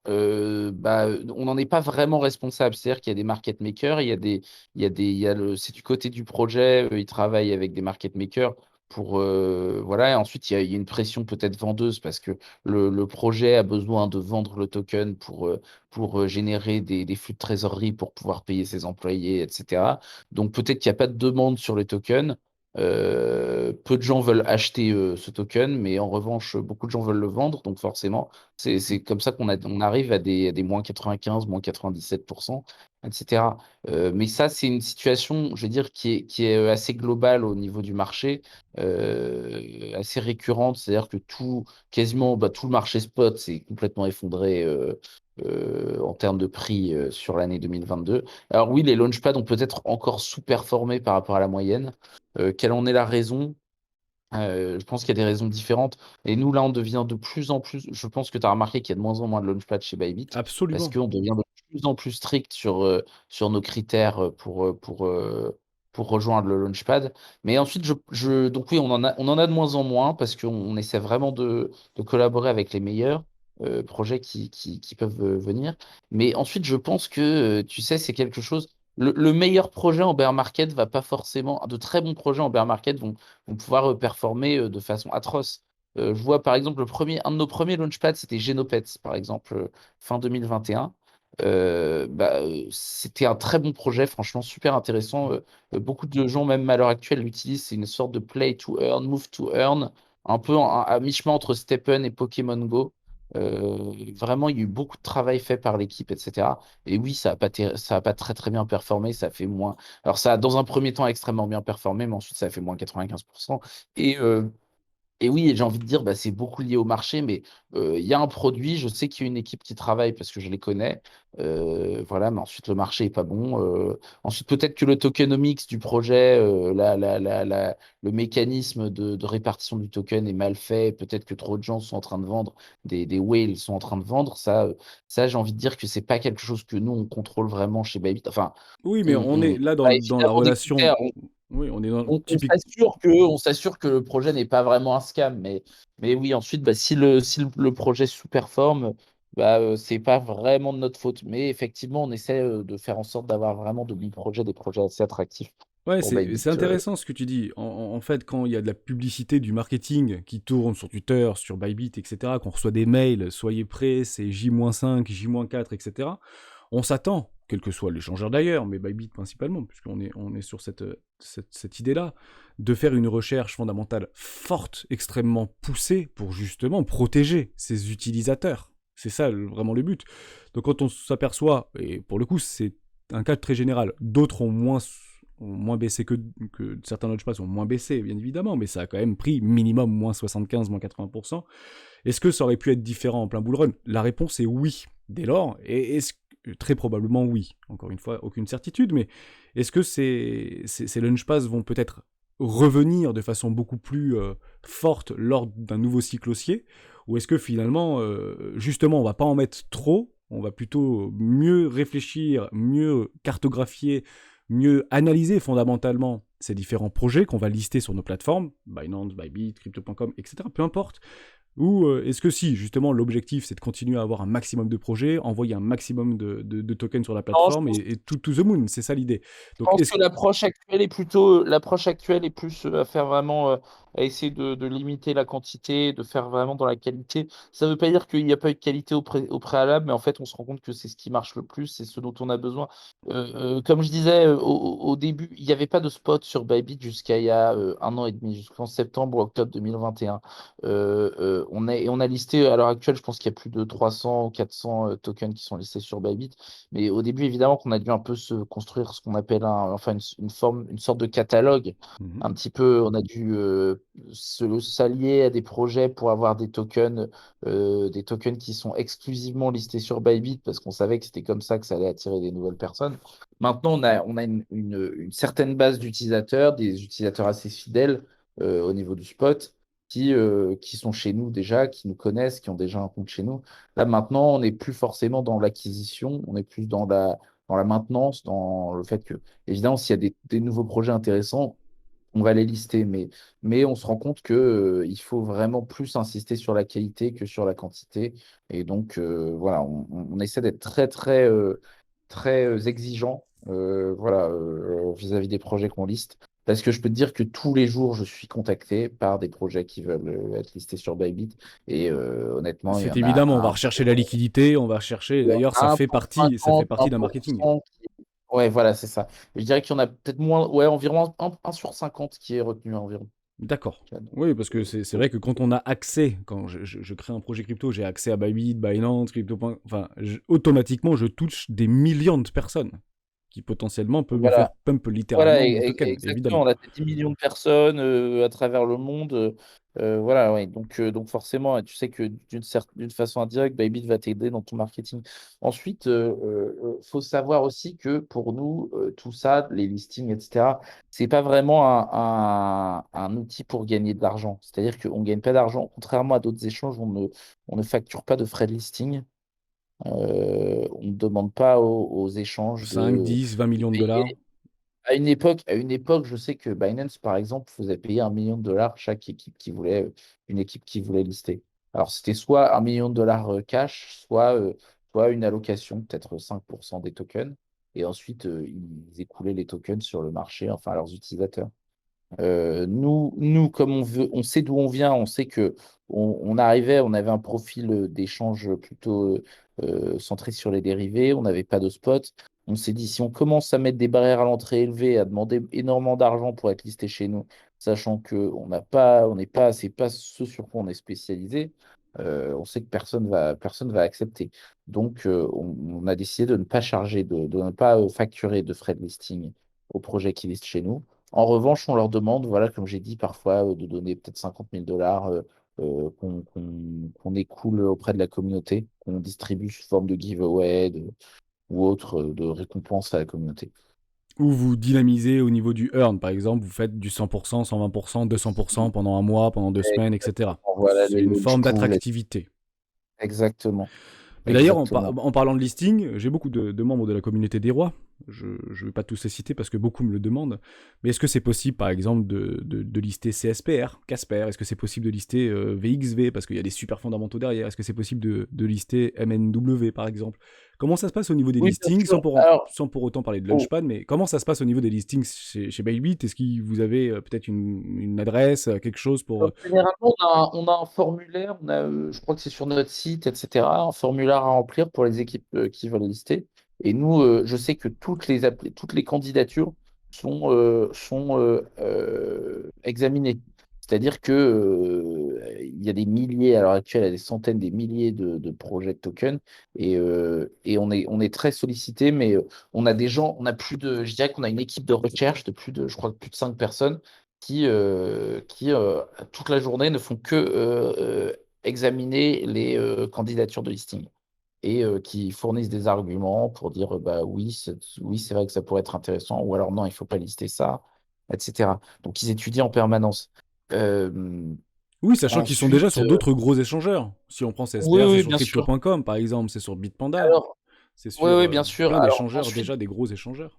bah, on n'en est pas vraiment responsable. C'est-à-dire qu'il y a des market makers, il y a c'est du côté du projet, ils travaillent avec des market makers pour, voilà. Et ensuite, il y a une pression peut-être vendeuse parce que le projet a besoin de vendre le token pour générer des flux de trésorerie pour pouvoir payer ses employés, etc. Donc peut-être qu'il n'y a pas de demande sur les tokens. Peu de gens veulent acheter ce token, mais en revanche, beaucoup de gens veulent le vendre. Donc forcément, c'est comme ça on arrive à des moins 95, moins 97%, etc. Mais ça, c'est une situation, je veux dire, qui est assez globale au niveau du marché, assez récurrente. C'est-à-dire que quasiment tout le marché spot s'est complètement effondré en termes de prix sur l'année 2022. Alors oui, les launchpads ont peut-être encore sous-performé par rapport à la moyenne. Quelle en est la raison? Je pense qu'il y a des raisons différentes. Et nous, là, on devient de plus en plus. Je pense que tu as remarqué qu'il y a de moins en moins de launchpad chez Bybit parce
Absolument.
qu'on devient de plus en plus strict sur nos critères pour rejoindre le launchpad. Mais ensuite, donc oui, on en a de moins en moins parce qu'on essaie vraiment de collaborer avec les meilleurs projets qui peuvent venir. Mais ensuite, je pense que, tu sais, c'est quelque chose. Le meilleur projet en bear market va pas forcément. De très bons projets en bear market vont pouvoir performer de façon atroce. Je vois par exemple un de nos premiers launchpads, c'était Genopets, par exemple, fin 2021. C'était un très bon projet, franchement super intéressant. Beaucoup de gens, même à l'heure actuelle, l'utilisent. C'est une sorte de play to earn, move to earn, un peu à mi-chemin entre Steppen et Pokémon Go. Vraiment, il y a eu beaucoup de travail fait par l'équipe, etc. Et oui, ça a pas très très bien performé, ça a fait moins. Alors, ça a dans un premier temps extrêmement bien performé, mais ensuite, ça a fait moins 95%. Et, euh, et oui, j'ai envie de dire, c'est beaucoup lié au marché, mais il y a un produit, je sais qu'il y a une équipe qui travaille parce que je les connais. Voilà, mais ensuite, le marché est pas bon. Ensuite, peut-être que le tokenomics du projet, le mécanisme de répartition du token est mal fait. Peut-être que trop de gens sont en train de vendre, des whales sont en train de vendre. Ça, j'ai envie de dire que c'est pas quelque chose que nous, on contrôle vraiment chez Bybit. Enfin,
Oui, mais on
on
est là
a
dans la
évidemment des
relation.
critères.
Oui, on est dans
On
typique.
s'assure que le projet n'est pas vraiment un scam, mais oui, ensuite, si le projet sous-performe, c'est pas vraiment de notre faute. Mais effectivement, on essaie de faire en sorte d'avoir vraiment de bons projets, des projets assez attractifs
Ouais,
pour
c'est
Bybit.
intéressant ce que tu dis. En fait, quand il y a de la publicité, du marketing qui tourne sur Twitter, sur Bybit, etc., qu'on reçoit des mails, soyez prêts, c'est J-5, J-4, etc., on s'attend, quel que soit l'échangeur d'ailleurs, mais Bybit principalement, puisqu'on est sur cette idée-là, de faire une recherche fondamentale forte, extrêmement poussée, pour justement protéger ses utilisateurs. C'est ça vraiment le but. Donc quand on s'aperçoit, et pour le coup c'est un cas très général, d'autres ont moins baissé que certains launchpads ont moins baissé, bien évidemment, mais ça a quand même pris minimum moins 75, moins 80%. Est-ce que ça aurait pu être différent en plein bull run? La réponse est oui. Dès lors, et très probablement oui. Encore une fois, aucune certitude, mais est-ce que ces launchpads vont peut-être revenir de façon beaucoup plus forte lors d'un nouveau cycle haussier? Ou est-ce que finalement, justement, on va pas en mettre trop, on va plutôt mieux réfléchir, mieux cartographier, mieux analyser fondamentalement ces différents projets qu'on va lister sur nos plateformes, Binance, Bybit, Crypto.com, etc., peu importe. Ou est-ce que si, justement, l'objectif, c'est de continuer à avoir un maximum de projets, envoyer un maximum de tokens sur la
Non, je
plateforme
pense
et to the moon, c'est ça l'idée.
Je
Donc,
pense que l'approche actuelle est plus à faire vraiment, à essayer de limiter la quantité, de faire vraiment dans la qualité. Ça ne veut pas dire qu'il n'y a pas eu de qualité au préalable, mais en fait, on se rend compte que c'est ce qui marche le plus, c'est ce dont on a besoin. Comme je disais au début, il n'y avait pas de spot sur Bybit jusqu'à il y a 1 an et demi, jusqu'en septembre ou octobre 2021. On a listé, à l'heure actuelle, je pense qu'il y a plus de 300 ou 400 tokens qui sont listés sur Bybit. Mais au début, évidemment, qu'on a dû un peu se construire ce qu'on appelle une sorte de catalogue.
mhm.
Un petit peu, on a dû s'allier à des projets pour avoir des tokens qui sont exclusivement listés sur Bybit parce qu'on savait que c'était comme ça que ça allait attirer des nouvelles personnes. Maintenant, on a une certaine base d'utilisateurs, des utilisateurs assez fidèles au niveau du spot qui sont chez nous déjà, qui nous connaissent, qui ont déjà un compte chez nous. Là, maintenant, on n'est plus forcément dans l'acquisition, on est plus dans la maintenance, dans le fait que, évidemment, s'il y a des nouveaux projets intéressants, on va les lister, mais on se rend compte que, il faut vraiment plus insister sur la qualité que sur la quantité. Et donc, voilà, on essaie d'être très, très, très exigeant voilà, vis-à-vis des projets qu'on liste. Parce que je peux te dire que tous les jours, je suis contacté par des projets qui veulent être listés sur Bybit. Et honnêtement, il y
C'est
en a
évidemment, on va
un
rechercher la liquidité, on va rechercher, d'ailleurs, ça fait partie d'un marketing.
Ouais, voilà, c'est ça. Je dirais qu'il y en a peut-être moins, ouais, environ un sur 50 qui est retenu environ.
D'accord.
Tu vois, donc,
Oui, parce que c'est
donc,
vrai que quand on a accès, quand je crée un projet crypto, j'ai accès à Bybit, Binance, Crypto. Enfin, automatiquement, je touche des millions de personnes qui potentiellement peuvent me faire
voilà.
pump
Voilà,
littéralement mon token,
exactement.
évidemment.
On a 10 millions de personnes à travers le monde. Voilà, ouais. Donc forcément, tu sais que d'une façon indirecte, Bybit va t'aider dans ton marketing. Ensuite, faut savoir aussi que pour nous, tout ça, les listings, etc., c'est pas vraiment un outil pour gagner de l'argent. C'est-à-dire qu'on ne gagne pas d'argent. Contrairement à d'autres échanges, on ne facture pas de frais de listing. On ne demande pas aux échanges
5, 10, 20
de
millions de
payer.
dollars.
À une époque, je sais que Binance, par exemple, faisait payer 1 million de dollars chaque équipe une équipe qui voulait lister. Alors, c'était soit 1 million de dollars cash, soit une allocation, peut-être 5% des tokens. Et ensuite, ils écoulaient les tokens sur le marché, enfin, à leurs utilisateurs. Nous, comme on sait d'où on vient, on sait que on avait un profil d'échange plutôt centré sur les dérivés, on n'avait pas de spot. On s'est dit, si on commence à mettre des barrières à l'entrée élevées, à demander énormément d'argent pour être listé chez nous, sachant que on n'est pas, c'est pas ce sur quoi on est spécialisé, on sait que personne va accepter. Donc, on a décidé de ne pas charger, de ne pas facturer de frais de listing aux projets qui listent chez nous. En revanche, on leur demande, voilà, comme j'ai dit, parfois de donner peut-être 50 000 dollars qu'on écoule auprès de la communauté, qu'on distribue sous forme de giveaway ou autre de récompense à la communauté.
Ou vous dynamisez au niveau du earn, par exemple, vous faites du 100%, 120%, 200% pendant un mois, pendant 2 semaines, etc.
Exactement, voilà,
C'est
les
une
launch
forme
pools.
d'attractivité.
Exactement,
Mais d'ailleurs,
exactement.
en parlant de listing, j'ai beaucoup de membres de la communauté des rois. Je ne vais pas tous les citer parce que beaucoup me le demandent. Mais est-ce que c'est possible, par exemple, de lister CSPR, Casper? Est-ce que c'est possible de lister VXV parce qu'il y a des super fondamentaux derrière? Est-ce que c'est possible de lister MNW, par exemple? Comment ça se passe au niveau des
Oui, bien
listings,
sûr. Alors,
sans pour autant parler de
oh,
Launchpad, mais comment ça se passe au niveau des listings chez Bybit? Est-ce que vous avez peut-être une adresse, quelque chose pour...
généralement, on a un formulaire, je crois que c'est sur notre site, etc., un formulaire à remplir pour les équipes qui veulent lister. Et nous, je sais que toutes les candidatures sont examinées. C'est-à-dire que, il y a des milliers, à l'heure actuelle, il y a des centaines, des milliers de projets de tokens. Et on est très sollicité, mais on a des gens, je dirais qu'on a une équipe de recherche de je crois, plus de 5 personnes qui toute la journée, ne font que examiner les candidatures de listing et qui fournissent des arguments pour dire bah oui, c'est vrai que ça pourrait être intéressant, ou alors non, il ne faut pas lister ça, etc. Donc ils étudient en permanence. Euh,
Oui, sachant qu'ils sont déjà
ensuite,
sur d'autres gros échangeurs. Si on prend
oui,
CSPR, c'est
oui,
sur
bien sûr.
crypto.com par exemple, c'est sur Bitpanda,
Alors,
c'est
oui,
sur
oui, bien sûr.
plein
Alors
d'échangeurs
ensuite,
déjà, des gros échangeurs.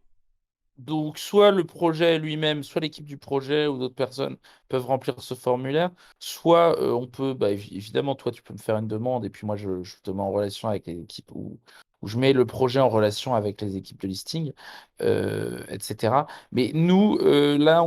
donc, soit le projet lui-même, soit l'équipe du projet ou d'autres personnes peuvent remplir ce formulaire, soit on peut, bah, évidemment, toi, tu peux me faire une demande et puis moi, je te mets en relation avec les équipes ou je mets le projet en relation avec les équipes de listing, etc. Mais nous, là,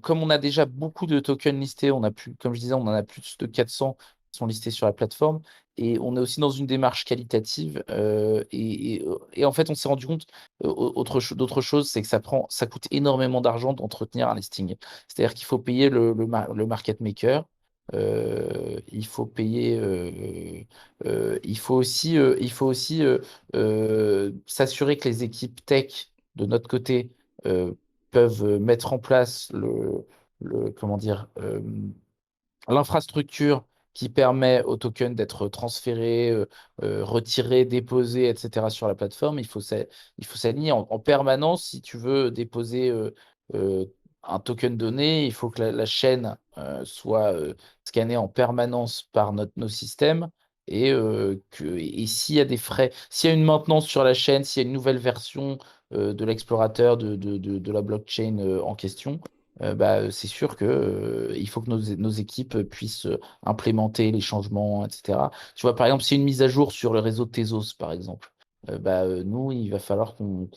comme on a déjà beaucoup de tokens listés, on a plus, comme je disais, on en a plus de 400 qui sont listés sur la plateforme et on est aussi dans une démarche qualitative et en fait, on s'est rendu compte d'autres choses, c'est que ça coûte énormément d'argent d'entretenir un listing. C'est-à-dire qu'il faut payer le market maker, il faut payer, il faut aussi s'assurer que les équipes tech de notre côté euh, peuvent mettre en place comment dire, l'infrastructure qui permet au token d'être transféré, retiré, déposé, etc. sur la plateforme, il faut s'aligner en permanence. Si tu veux déposer euh, un token donné, il faut que la chaîne soit scannée en permanence par nos systèmes. Et s'il y a des frais, s'il y a une maintenance sur la chaîne, s'il y a une nouvelle version de l'explorateur de la blockchain en question, bah, c'est sûr que, il faut que nos équipes puissent implémenter les changements, etc. Tu vois, par exemple, c'est une mise à jour sur le réseau Tezos, par exemple. nous, il va falloir qu'on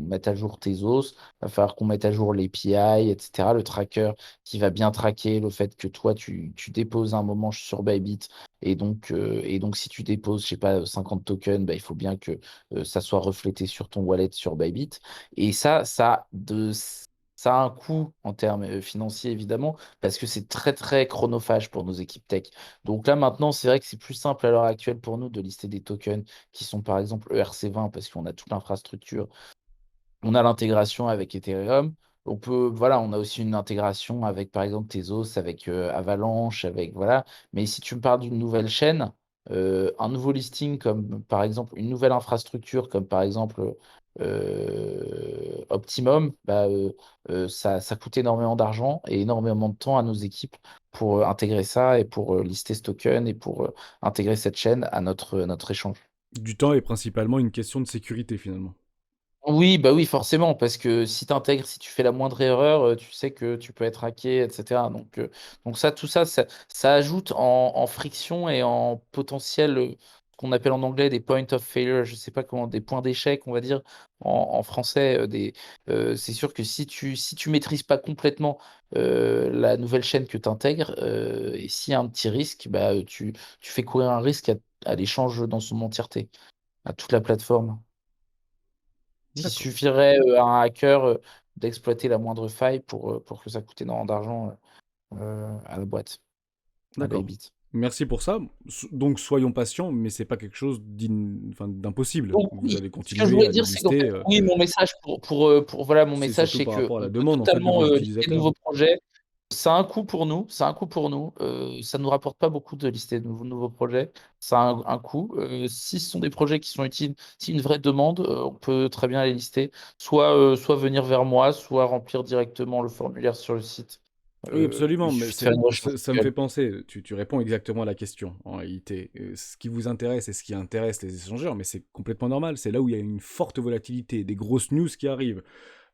mette à jour tes os, il va falloir qu'on mette à jour les PI, etc. Le tracker qui va bien traquer le fait que toi, tu déposes un moment sur Bybit. Et donc, si tu déposes, je sais pas, 50 tokens, il faut bien que ça soit reflété sur ton wallet sur Bybit. Et ça a un coût en termes financiers, évidemment, parce que c'est très, très chronophage pour nos équipes tech. Donc là, maintenant, c'est vrai que c'est plus simple à l'heure actuelle pour nous de lister des tokens qui sont par exemple ERC20 parce qu'on a toute l'infrastructure, on a l'intégration avec Ethereum. Voilà, on a aussi une intégration avec, par exemple, Tezos, avec Avalanche, avec, voilà. Mais si tu me parles d'une nouvelle chaîne, un nouveau listing, comme par exemple une nouvelle infrastructure, comme par exemple Optimum, ça coûte énormément d'argent et énormément de temps à nos équipes pour intégrer ça et pour lister ce token et pour intégrer cette chaîne à notre échange.
Du temps est principalement une question de sécurité finalement.
Oui, bah oui, forcément, parce que si tu intègres, si tu fais la moindre erreur, tu sais que tu peux être hacké, et cetera. Donc ça, tout ça, ça ajoute en friction et en potentiel, ce qu'on appelle en anglais des point of failure, je sais pas comment, des points d'échec, on va dire, en français. C'est sûr que si tu maîtrises pas complètement la nouvelle chaîne que tu intègres, et s'il y a un petit risque, tu fais courir un risque à l'échange dans son entièreté, à toute la plateforme. Il
D'accord,
suffirait à un hacker d'exploiter la moindre faille pour que ça coûte énormément d'argent à la boîte, à
d'accord.
Bybit.
Merci pour ça. Donc soyons patients, mais c'est pas quelque chose enfin, d'impossible.
Donc
Vous
oui,
allez
ce que je
continuer
voulais
à les
dire, c'est qu'en fait,
lister.
oui, mon message voilà, mon
C'est
message,
surtout
c'est
par
qu'on
rapport à la
peut
demande en fait de
totalement
vos
lister de
utilisateurs.
nouveaux projets. Ça a un coût pour nous, ça a un coût pour nous. Ça ne nous rapporte pas beaucoup de lister de nouveaux projets. Ça a un coût. Si ce sont des projets qui sont utiles, si une vraie demande, on peut très bien les lister. Soit venir vers moi, soit remplir directement le formulaire sur le site.
Oui,
Il
absolument, mais
suffit de faire une recherche
ça me fait
Google.
penser, tu réponds exactement à la question, en réalité. Ce qui vous intéresse et ce qui intéresse les échangeurs, mais c'est complètement normal, c'est là où il y a une forte volatilité, des grosses news qui arrivent.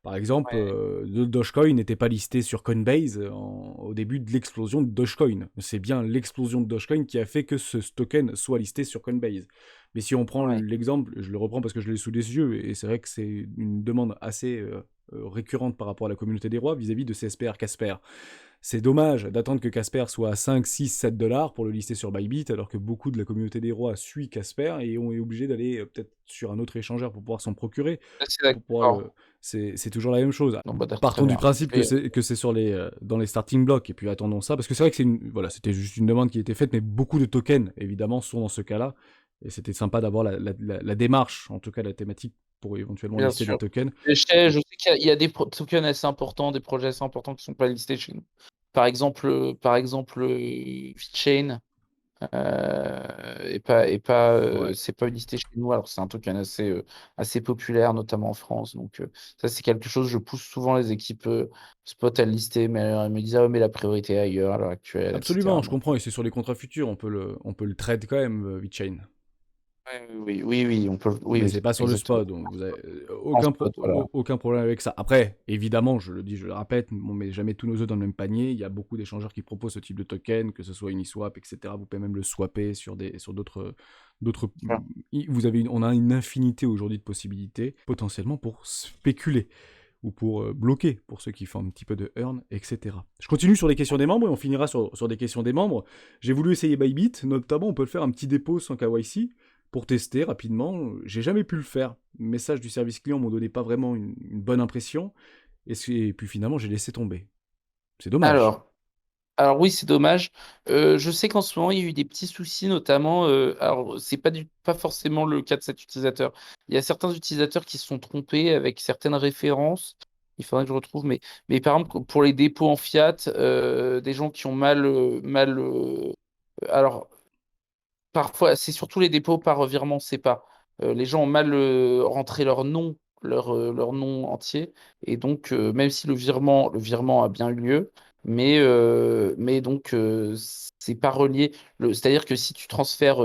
Par exemple,
Ouais,
le Dogecoin n'était pas listé sur Coinbase au début de l'explosion de Dogecoin. C'est bien l'explosion de Dogecoin qui a fait que ce token soit listé sur Coinbase. Mais si on prend
ouais.
l'exemple, je le reprends parce que je l'ai sous les yeux, et c'est vrai que c'est une demande assez récurrente par rapport à la communauté des rois vis-à-vis de CSPR Casper. C'est dommage d'attendre que Casper soit à 5, 6, 7 dollars pour le lister sur Bybit, alors que beaucoup de la communauté des rois suit Casper et on est obligé d'aller peut-être sur un autre échangeur pour pouvoir s'en procurer,
Assez
pour pouvoir
d'accord.
le. C'est toujours la même chose.
Non, bah, très
Partons du
bien.
principe que c'est sur dans les starting blocks et puis attendons ça parce que c'est vrai que voilà, c'était juste une demande qui était faite, mais beaucoup de tokens évidemment sont dans ce cas-là et c'était sympa d'avoir la démarche, en tout cas la thématique pour éventuellement
Bien
lister des
sûr.
tokens.
Je sais qu'il y a des tokens assez importants, des projets assez importants qui ne sont pas listés chez nous. Par exemple, VeChain
Ouais.
c'est pas listé chez nous, alors que c'est un token assez populaire, notamment en France. Donc ça, c'est quelque chose, je pousse souvent les équipes spot à le lister, mais elles me disent, ah ouais, mais la priorité est ailleurs à l'heure actuelle,
Absolument,
etc.
je
Donc,
comprends, et c'est sur les contrats futurs, on peut le trade quand même, VeChain.
oui, oui, oui, oui,
Mais
oui,
c'est pas sur le
exactement.
spot, donc vous avez
En spot, voilà.
aucun problème avec ça. Après, évidemment, je le dis, je le répète, on met jamais tous nos œufs dans le même panier. Il y a beaucoup d'échangeurs qui proposent ce type de token, que ce soit Uniswap, etc. Vous pouvez même le swapper sur d'autres. On a une infinité aujourd'hui de possibilités, potentiellement pour spéculer ou pour bloquer, pour ceux qui font un petit peu de earn, etc. Je continue sur les questions des membres et on finira sur des questions des membres. J'ai voulu essayer Bybit, notamment on peut le faire un petit dépôt sans KYC pour tester rapidement. J'ai jamais pu le faire. Message du service client m'ont donné pas vraiment une bonne impression et puis finalement j'ai laissé tomber. C'est dommage.
Alors, Alors oui, c'est dommage. Je sais qu'en ce moment, il y a eu des petits soucis, notamment. Alors, c'est pas forcément le cas de cet utilisateur. Il y a certains utilisateurs qui se sont trompés avec certaines références. Il faudrait que je retrouve, mais par exemple, pour les dépôts en fiat, des gens qui ont alors, parfois, c'est surtout les dépôts par virement SEPA. Les gens ont mal rentré leur nom entier, et donc même si le virement a bien eu lieu, mais donc c'est pas relié. C'est-à-dire que si tu transfères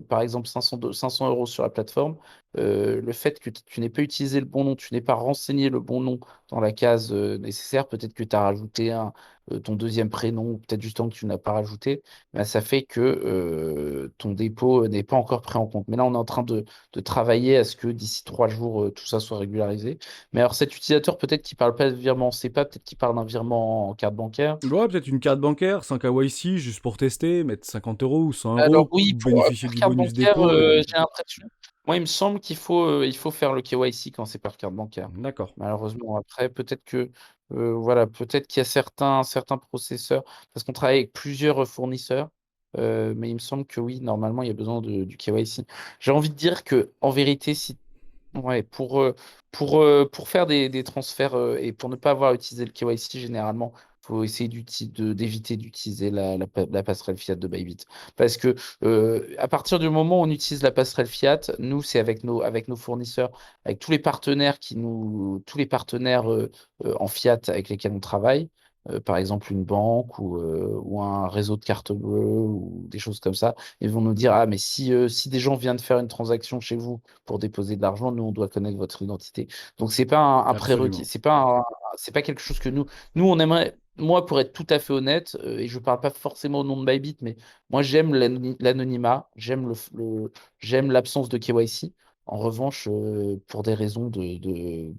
par exemple 500 € sur la plateforme, le fait que tu n'aies pas utilisé le bon nom, tu n'aies pas renseigné le bon nom dans la case nécessaire, peut-être que tu as rajouté ton deuxième prénom, ou peut-être justement que tu n'as pas rajouté, bah, ça fait que ton dépôt n'est pas encore pris en compte. Mais là, on est en train de travailler à ce que d'ici 3 jours, tout ça soit régularisé. Mais alors, cet utilisateur, peut-être qu'il parle pas de virement SEPA, peut-être qu'il parle d'un virement en carte bancaire.
Ouais, peut-être une carte bancaire, 5 KYC, juste pour tester, mettre 50 euros ou 100
Alors
euros,
oui,
bénéficier
par
du
carte
bonus
bancaire,
dépôt et...
j'ai l'impression. Moi, il me semble il faut faire le KYC quand c'est par carte bancaire.
D'accord.
Malheureusement, après, peut-être que voilà, peut-être qu'il y a certains processeurs, parce qu'on travaille avec plusieurs fournisseurs, mais il me semble que oui, normalement, il y a besoin du KYC. J'ai envie de dire que en vérité, si ouais, pour faire des transferts et pour ne pas avoir utilisé le KYC, généralement, il faut essayer d'éviter d'utiliser la passerelle Fiat de Bybit. Parce que à partir du moment où on utilise la passerelle Fiat, nous, c'est avec nos fournisseurs, avec tous les partenaires en Fiat avec lesquels on travaille, par exemple une banque ou un réseau de cartes bleues ou des choses comme ça, ils vont nous dire, ah, mais si des gens viennent faire une transaction chez vous, pour déposer de l'argent, nous, on doit connaître votre identité. Donc, c'est pas un prérequis,
Absolument.
c'est pas quelque chose que nous, on aimerait. Moi, pour être tout à fait honnête, et je parle pas forcément au nom de Bybit, mais moi, j'aime l'anonymat, j'aime l'absence de KYC. En revanche, pour des raisons de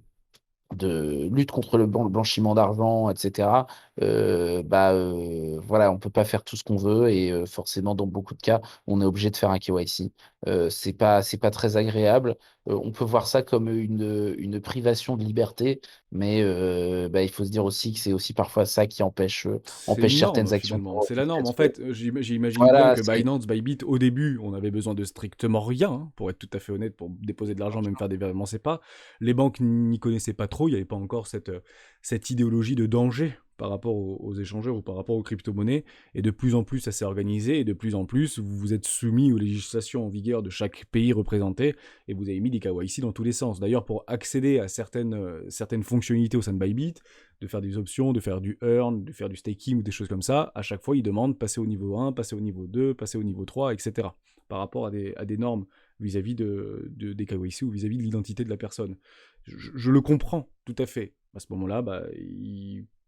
lutte contre le blanchiment d'argent, etc. Voilà, on peut pas faire tout ce qu'on veut et forcément, dans beaucoup de cas, on est obligé de faire un KYC. C'est pas très agréable. On peut voir ça comme une privation de liberté, mais il faut se dire aussi que c'est aussi parfois ça qui
C'est
empêche
une norme
certaines actions
finalement, c'est la norme. En
d'être.
fait, j'imagine bien
Voilà,
que Binance, Bybit, au début, on avait besoin de strictement rien, hein, pour être tout à fait honnête, pour déposer de l'argent, même faire des virements pas. Les banques n'y connaissaient pas trop, il n'y avait pas encore cette idéologie de danger par rapport aux échangeurs ou par rapport aux crypto-monnaies. Et de plus en plus, ça s'est organisé et de plus en plus, vous vous êtes soumis aux législations en vigueur de chaque pays représenté et vous avez mis des KYC dans tous les sens. D'ailleurs, pour accéder à certaines fonctionnalités au sein de Bybit, de faire des options, de faire du earn, de faire du staking ou des choses comme ça, à chaque fois, ils demandent passer au niveau 1, passer au niveau 2, passer au niveau 3, etc. Par rapport à des normes vis-à-vis des KYC ou vis-à-vis de l'identité de la personne. Je le comprends tout à fait. À ce moment-là,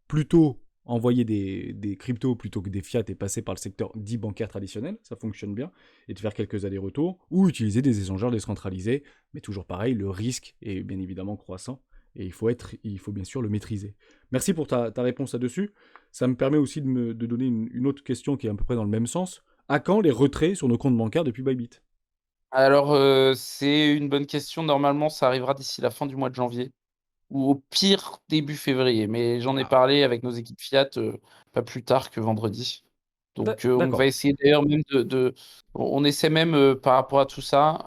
plutôt envoyer des cryptos plutôt que des fiat et passer par le secteur dit bancaire traditionnel, ça fonctionne bien, et de faire quelques allers-retours, ou utiliser des échangeurs décentralisés, mais toujours pareil, le risque est bien évidemment croissant, et il faut bien sûr le maîtriser. Merci pour ta réponse là-dessus. Ça me permet aussi de donner une autre question qui est à peu près dans le même sens. À quand les retraits sur nos comptes bancaires depuis Bybit?
Alors, c'est une bonne question. Normalement, ça arrivera d'ici la fin du mois de janvier. Ou au pire début février, mais j'en ai
Ah,
parlé avec nos équipes Fiat, pas plus tard que vendredi. Donc, on va
d'accord.
essayer d'ailleurs même on essaie même, par rapport à tout ça,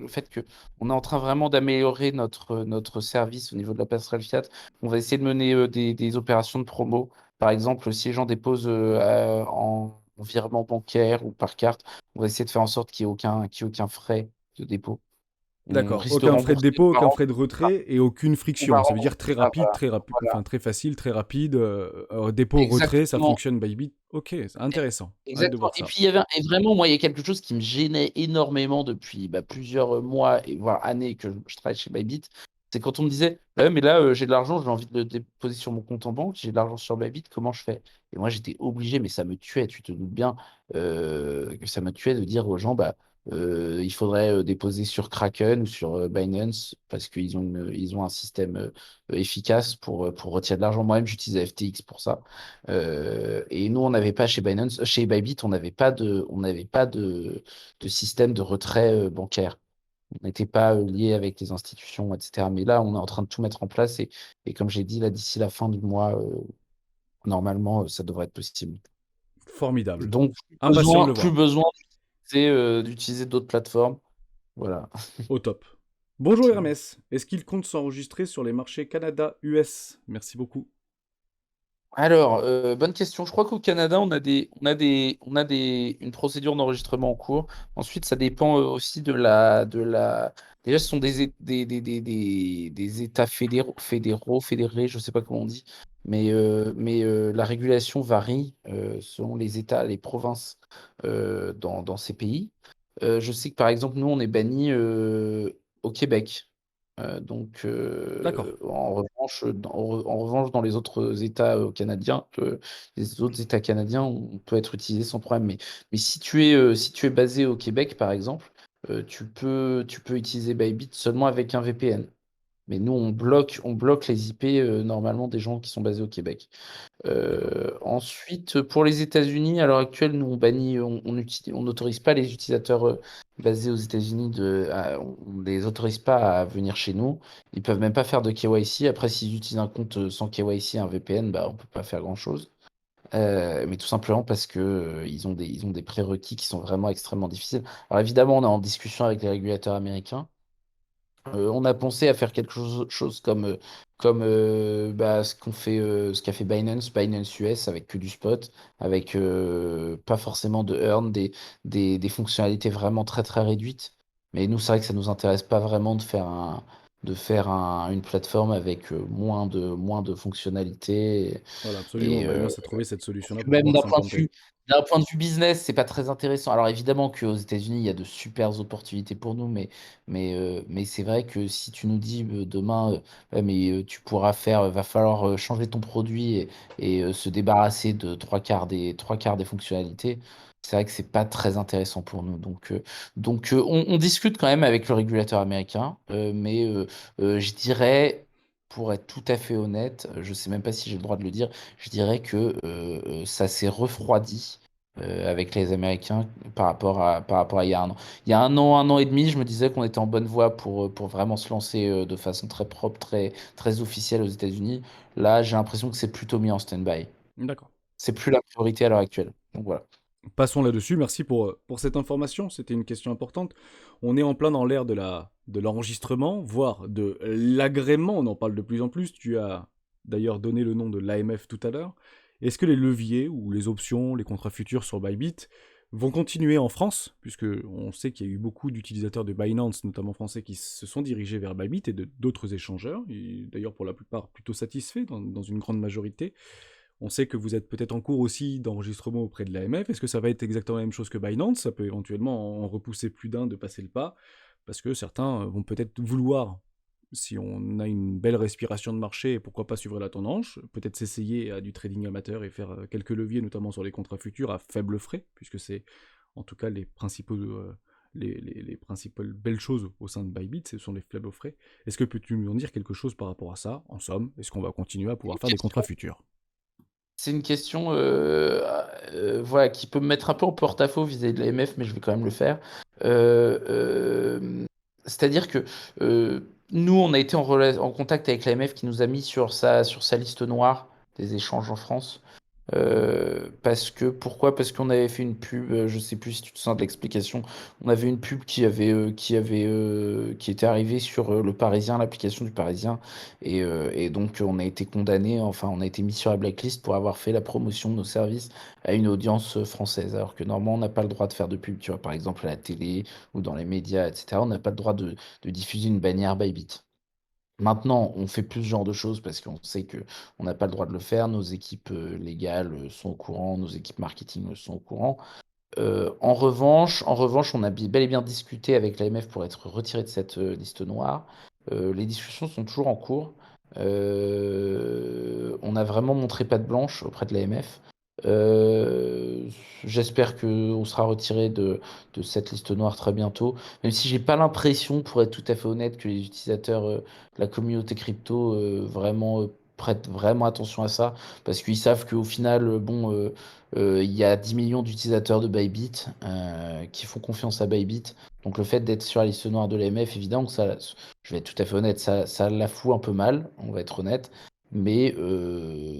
le fait qu'on est en train vraiment d'améliorer notre service au niveau de la passerelle Fiat. On va essayer de mener, des opérations de promo. Par exemple, si les gens déposent, en virement bancaire ou par carte, on va essayer de faire en sorte qu'il y ait aucun frais de dépôt. On
D'accord.
risque de
Aucun frais de
rembourser
dépôt,
aux
aucun
parents.
frais de retrait et aucune
On va
friction. Ça veut dire
rembourser ça, voilà.
très rapide,
Voilà.
enfin très facile, très rapide. Dépôt, retrait, ça
Exactement,
fonctionne Bybit. Ok, c'est intéressant. Hâte de
exactement
voir
et
ça.
puis il y avait et vraiment moi, il y a quelque chose qui me gênait énormément depuis, plusieurs, mois et voire années que je travaille chez Bybit. C'est quand on me disait: «Bah ouais, mais là, j'ai de l'argent, j'ai envie de le déposer sur mon compte en banque, j'ai de l'argent sur Bybit, comment je fais?» Et moi j'étais obligé, mais ça me tuait, tu te doutes bien, que ça me tuait de dire aux gens: il faudrait, déposer sur Kraken ou sur, Binance parce ils ont un système, efficace pour retirer de l'argent. Moi-même, j'utilise FTX pour ça. Et nous, on n'avait pas chez Binance, chez Bybit, on n'avait pas de système de retrait bancaire. On n'était pas lié avec les institutions, etc. Mais là, on est en train de tout mettre en place et comme j'ai dit, là, d'ici la fin du mois, normalement, ça devrait être possible.
Formidable.
Donc,
Impatient de le
plus
voir.
besoin d'utiliser d'autres plateformes. Voilà.
Au top. Bonjour Hermès. Est-ce qu'il compte s'enregistrer sur les marchés Canada-US? Merci beaucoup.
Alors, bonne question. Je crois qu'au Canada, une procédure d'enregistrement en cours. Ensuite, ça dépend aussi déjà, ce sont des États fédérés, je ne sais pas comment on dit, mais la régulation varie selon les États, les provinces dans ces pays. Je sais que par exemple, nous, on est banni au Québec.
D'accord.
En revanche, dans les autres États canadiens, les autres États canadiens, on peut être utilisé sans problème. Mais si tu es basé au Québec, par exemple, tu peux utiliser Bybit seulement avec un VPN. Mais nous, on bloque les IP normalement des gens qui sont basés au Québec.
D'accord.
Ensuite, pour les États-Unis, à l'heure actuelle, nous on bannit, on n'autorise pas les utilisateurs basés aux États-Unis on les autorise pas à venir chez nous. Ils peuvent même pas faire de KYC. Après, s'ils utilisent un compte sans KYC, un VPN, bah on peut pas faire grand-chose. Mais tout simplement parce que ils ont des prérequis qui sont vraiment extrêmement difficiles. Alors évidemment, on est en discussion avec les régulateurs américains. On a pensé à faire quelque chose comme ce qu'a fait Binance US avec que du spot, avec pas forcément de earn, des fonctionnalités vraiment très très réduites. Mais nous, c'est vrai que ça nous intéresse pas vraiment une plateforme avec moins de fonctionnalités.
Voilà, absolument.
Et,
Binance a trouvé cette solution-là pour
même
pouvoir s'implanter.
d'un point de vue business, c'est pas très intéressant. Alors évidemment qu'aux États-Unis, il y a de super opportunités pour nous, mais c'est vrai que si tu nous dis demain, ouais, tu pourras va falloir changer ton produit et se débarrasser de trois quarts des fonctionnalités, c'est vrai que c'est pas très intéressant pour nous. On discute quand même avec le régulateur américain, je dirais, pour être tout à fait honnête, je sais même pas si j'ai le droit de le dire, je dirais que ça s'est refroidi avec les Américains par rapport à il y a un an. Il y a un an et demi, je me disais qu'on était en bonne voie pour vraiment se lancer de façon très propre, très officielle aux États-Unis. Là, j'ai l'impression que c'est plutôt mis en stand-by.
D'accord.
C'est plus la priorité à l'heure actuelle. Donc voilà.
Passons là-dessus. Merci pour cette information. C'était une question importante. On est en plein dans l'ère de l'enregistrement, voire de l'agrément. On en parle de plus en plus. Tu as d'ailleurs donné le nom de l'AMF tout à l'heure. Est-ce que les leviers ou les options, les contrats futurs sur Bybit vont continuer en France, puisque on sait qu'il y a eu beaucoup d'utilisateurs de Binance, notamment français, qui se sont dirigés vers Bybit et d'autres échangeurs, et d'ailleurs pour la plupart plutôt satisfaits dans une grande majorité. On sait que vous êtes peut-être en cours aussi d'enregistrement auprès de l'AMF. Est-ce que ça va être exactement la même chose que Binance? Ça peut éventuellement en repousser plus d'un de passer le pas, parce que certains vont peut-être vouloir, si on a une belle respiration de marché, et pourquoi pas suivre la tendance, peut-être s'essayer à du trading amateur et faire quelques leviers, notamment sur les contrats futurs à faible frais, puisque c'est en tout cas les principales belles choses au sein de Bybit, ce sont les faibles frais. Est-ce que peux-tu nous en dire quelque chose par rapport à ça? En somme, est-ce qu'on va continuer à pouvoir faire des contrats futurs?
C'est une question voilà, qui peut me mettre un peu en porte-à-faux vis-à-vis de l'AMF, mais je vais quand même le faire. Euh, euh, C'est-à-dire que nous, on a été en contact avec l'AMF qui nous a mis sur sa liste noire des échanges en France. Pourquoi? Parce qu'on avait fait une pub, je sais plus si tu te sens de l'explication. On avait une pub qui était arrivée sur Le Parisien, l'application du Parisien, et donc on a été condamné, enfin on a été mis sur la blacklist pour avoir fait la promotion de nos services à une audience française, alors que normalement on n'a pas le droit de faire de pub, tu vois, par exemple à la télé ou dans les médias, etc. On n'a pas le droit de diffuser une bannière Bybit. Maintenant, on fait plus ce genre de choses parce qu'on sait que on n'a pas le droit de le faire. Nos équipes légales sont au courant, nos équipes marketing sont au courant. En revanche, on a bel et bien discuté avec l'AMF pour être retiré de cette liste noire. Les discussions sont toujours en cours. On a vraiment montré patte blanche auprès de l'AMF. Euh, J'espère qu'on sera retiré de cette liste noire très bientôt. Même si j'ai pas l'impression, pour être tout à fait honnête, que les utilisateurs de la communauté crypto prêtent vraiment attention à ça. Parce qu'ils savent qu'au final, il y a 10 millions d'utilisateurs de Bybit qui font confiance à Bybit. Donc le fait d'être sur la liste noire de l'AMF, évidemment, je vais être tout à fait honnête, ça la fout un peu mal, on va être honnête. Mais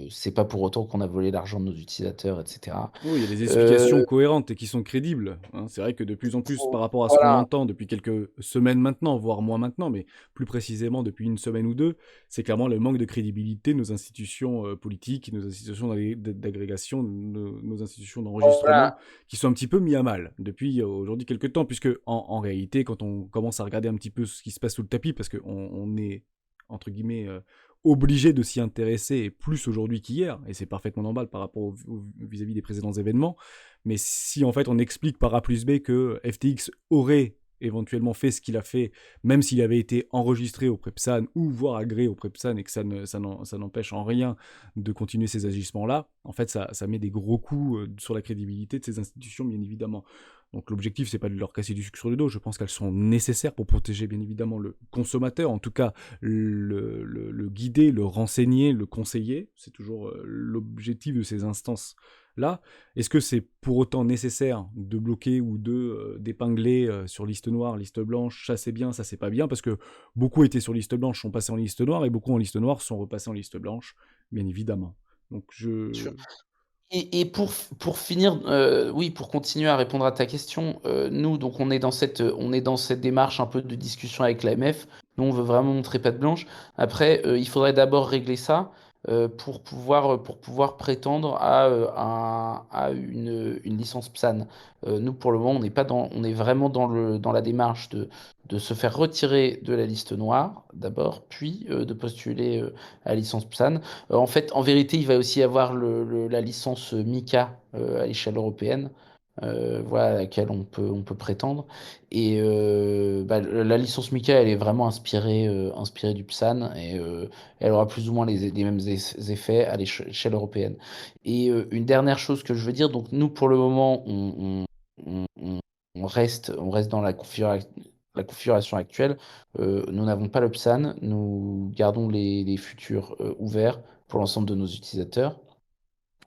c'est pas pour autant qu'on a volé l'argent de nos utilisateurs, etc.
Oui, il y a des explications
Euh,
cohérentes et qui sont crédibles, hein. C'est vrai que de plus en plus, par rapport à ce qu'on
voilà.
entend depuis quelques semaines maintenant, voire moins maintenant, mais plus précisément depuis une semaine ou deux, c'est clairement le manque de crédibilité de nos institutions politiques, nos institutions d'agrégation, nos institutions d'enregistrement,
Voilà.
qui sont un petit peu mis à mal depuis aujourd'hui quelques temps, puisque en réalité, quand on commence à regarder un petit peu ce qui se passe sous le tapis, parce qu'on est, entre guillemets, obligé de s'y intéresser plus aujourd'hui qu'hier, et c'est parfaitement normal par rapport vis-à-vis des précédents événements. Mais si en fait on explique par A plus B que FTX aurait éventuellement fait ce qu'il a fait, même s'il avait été enregistré auprès de PSAN ou voire agréé auprès de PSAN et que ça n'empêche en rien de continuer ces agissements-là, en fait, ça met des gros coups sur la crédibilité de ces institutions, bien évidemment. Donc l'objectif, c'est pas de leur casser du sucre sur le dos. Je pense qu'elles sont nécessaires pour protéger, bien évidemment, le consommateur, en tout cas le guider, le renseigner, le conseiller. C'est toujours l'objectif de ces instances-là. Est-ce que c'est pour autant nécessaire de bloquer ou d'épingler sur liste noire, liste blanche, ça c'est bien, ça c'est pas bien, parce que beaucoup étaient sur liste blanche, sont passés en liste noire, et beaucoup en liste noire sont repassés en liste blanche, bien évidemment. Donc
Sûr.
je...
Et pour finir, oui, pour continuer à répondre à ta question, nous, donc on est dans cette démarche un peu de discussion avec l'AMF. Nous, on veut vraiment montrer patte blanche. Après, il faudrait d'abord régler ça pour pouvoir prétendre à une licence PSAN. Nous, pour le moment, on est vraiment dans la démarche de se faire retirer de la liste noire d'abord, puis de postuler à la licence PSAN. En fait, en vérité, il va aussi y avoir la licence MICA à l'échelle européenne, voilà, à laquelle on peut prétendre. Et bah, la licence MICA, elle est vraiment inspirée du PSAN et elle aura plus ou moins les mêmes effets à l'échelle européenne. Et une dernière chose que je veux dire, donc nous, pour le moment, on reste dans la configuration actuelle. Nous n'avons pas le PSAN, nous gardons les futurs ouverts pour l'ensemble de nos utilisateurs.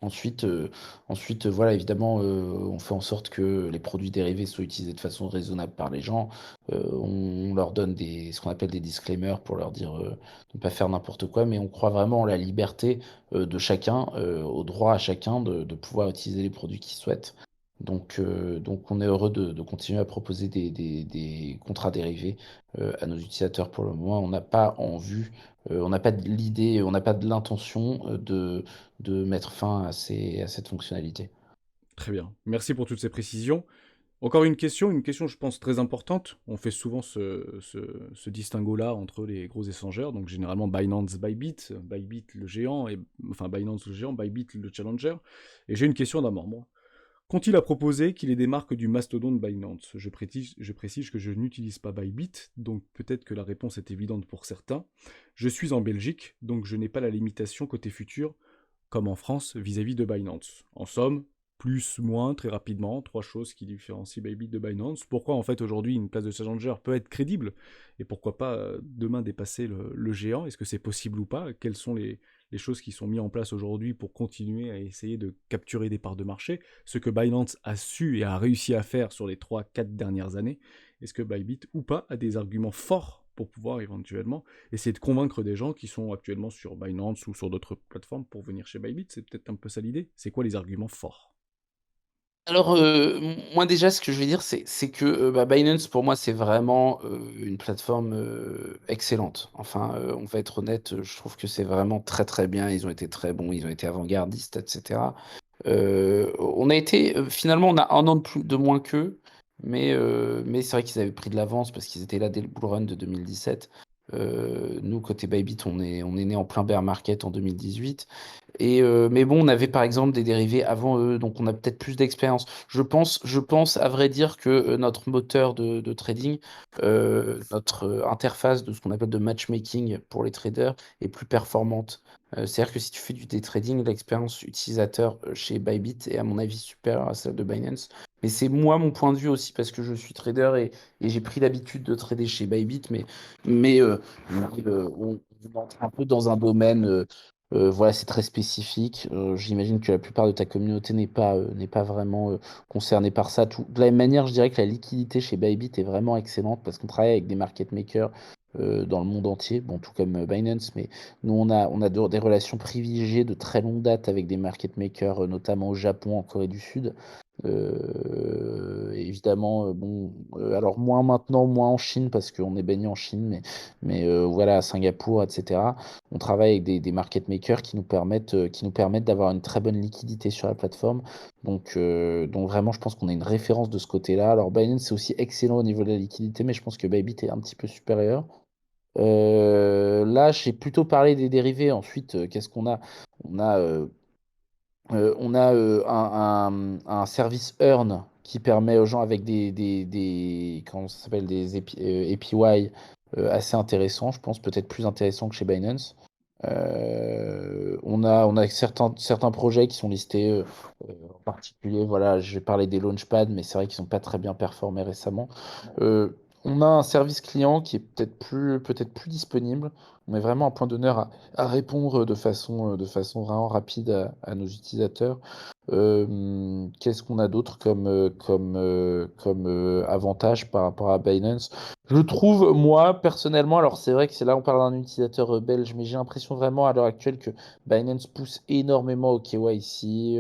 Ensuite, voilà, évidemment, on fait en sorte que les produits dérivés soient utilisés de façon raisonnable par les gens. On leur donne ce qu'on appelle des disclaimers pour leur dire de ne pas faire n'importe quoi, mais on croit vraiment en la liberté de chacun, au droit à chacun de pouvoir utiliser les produits qu'ils souhaitent. Donc, on est heureux de continuer à proposer des contrats dérivés à nos utilisateurs pour le moment. On n'a pas en vue, on n'a pas de l'idée, on n'a pas de l'intention de mettre fin à cette fonctionnalité.
Très bien. Merci pour toutes ces précisions. Encore une question je pense très importante. On fait souvent ce distinguo-là entre les gros échangeurs, donc généralement Binance, Bybit, Bybit le géant, enfin Binance le géant, Bybit le challenger. Et j'ai une question d'un membre. Qu'ont-ils à proposer qu'il ait des marques du mastodonte Binance? Je précise que je n'utilise pas Bybit, donc peut-être que la réponse est évidente pour certains. Je suis en Belgique, donc je n'ai pas la limitation côté futur, comme en France, vis-à-vis de Binance. En somme, plus, moins, très rapidement, trois choses qui différencient Bybit de Binance. Pourquoi en fait aujourd'hui une place de challenger peut être crédible et pourquoi pas demain dépasser le géant? Est-ce que c'est possible ou pas? Quelles sont les choses qui sont mises en place aujourd'hui pour continuer à essayer de capturer des parts de marché? Ce que Binance a su et a réussi à faire sur les 3-4 dernières années. Est-ce que Bybit ou pas a des arguments forts pour pouvoir éventuellement essayer de convaincre des gens qui sont actuellement sur Binance ou sur d'autres plateformes pour venir chez Bybit? C'est peut-être un peu ça l'idée. C'est quoi les arguments forts?
Alors, moi déjà, ce que je vais dire, c'est que bah, Binance, pour moi, c'est vraiment une plateforme excellente. Enfin, on va être honnête, je trouve que c'est vraiment très très bien. Ils ont été très bons, ils ont été avant-gardistes, etc. On a été, finalement, on a un an de moins qu'eux, mais c'est vrai qu'ils avaient pris de l'avance parce qu'ils étaient là dès le bull run de 2017. Nous, côté Bybit, on est né en plein bear market en 2018. Mais bon, on avait par exemple des dérivés avant eux, donc on a peut-être plus d'expérience. Je pense à vrai dire que notre moteur de trading, notre interface de ce qu'on appelle de matchmaking pour les traders est plus performante. C'est-à-dire que si tu fais du day trading, l'expérience utilisateur chez Bybit est à mon avis supérieure à celle de Binance. Mais c'est moi mon point de vue aussi parce que je suis trader et j'ai pris l'habitude de trader chez Bybit, mais on entre un peu dans un domaine. Voilà, c'est très spécifique. J'imagine que la plupart de ta communauté n'est pas vraiment concernée par ça. De la même manière, je dirais que la liquidité chez Bybit est vraiment excellente parce qu'on travaille avec des market makers dans le monde entier, bon, tout comme Binance, mais nous, on a des relations privilégiées de très longue date avec des market makers, notamment au Japon, en Corée du Sud. Évidemment, bon, alors moins maintenant, moins en Chine parce qu'on est baigné en Chine, mais voilà, à Singapour, etc. On travaille avec des market makers qui nous permettent d'avoir une très bonne liquidité sur la plateforme. Donc vraiment, je pense qu'on a une référence de ce côté-là. Alors Binance, c'est aussi excellent au niveau de la liquidité, mais je pense que Bybit est un petit peu supérieur. Là, j'ai plutôt parlé des dérivés. Ensuite, qu'est-ce qu'on a? On a, on a un service Earn qui permet aux gens avec comment ça s'appelle, API assez intéressants, je pense, peut-être plus intéressants que chez Binance. On a certains projets qui sont listés, en particulier, voilà, je vais parler des Launchpad, mais c'est vrai qu'ils n'ont pas très bien performé récemment. Euh, on a un service client qui est peut-être plus disponible. On met vraiment un point d'honneur à répondre de façon vraiment rapide à nos utilisateurs. Qu'est-ce qu'on a d'autre comme avantage par rapport à Binance? Je trouve, moi, personnellement, alors c'est vrai que c'est là, on parle d'un utilisateur belge, mais j'ai l'impression vraiment à l'heure actuelle que Binance pousse énormément au KYC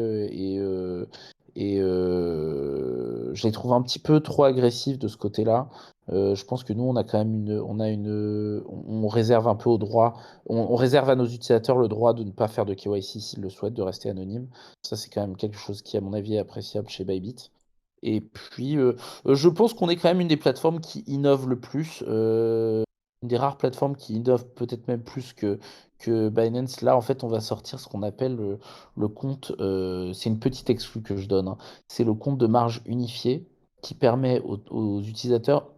je les trouve un petit peu trop agressifs de ce côté-là. Je pense que nous, on a quand même on réserve un peu au droit, on réserve à nos utilisateurs le droit de ne pas faire de KYC s'ils le souhaitent, de rester anonyme. Ça, c'est quand même quelque chose qui, à mon avis, est appréciable chez Bybit. Et puis, je pense qu'on est quand même une des plateformes qui innove le plus, une des rares plateformes qui innove peut-être même plus que Binance. Là, en fait, on va sortir ce qu'on appelle le compte, c'est une petite exclue que je donne, hein. C'est le compte de marge unifié qui permet aux utilisateurs,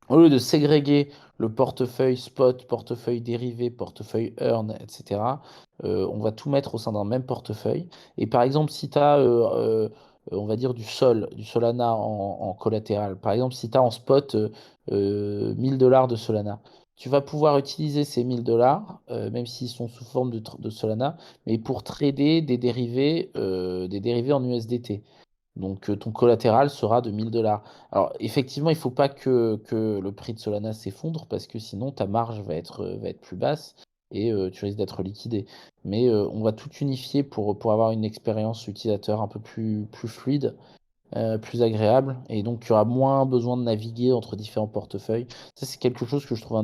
au lieu de ségréguer le portefeuille spot, portefeuille dérivé, portefeuille earn, etc., on va tout mettre au sein d'un même portefeuille. Et par exemple, si tu as on va dire du Solana en collatéral. Par exemple, si tu as en spot 1000 dollars de Solana, tu vas pouvoir utiliser ces 1000 dollars, même s'ils sont sous forme de Solana, mais pour trader des dérivés en USDT. Donc ton collatéral sera de 1000 dollars. Alors effectivement, il ne faut pas que le prix de Solana s'effondre parce que sinon ta marge va être plus basse et tu risques d'être liquidé. Mais on va tout unifier pour avoir une expérience utilisateur un peu plus fluide, plus agréable. Et donc tu auras moins besoin de naviguer entre différents portefeuilles. Ça, c'est quelque chose que je trouve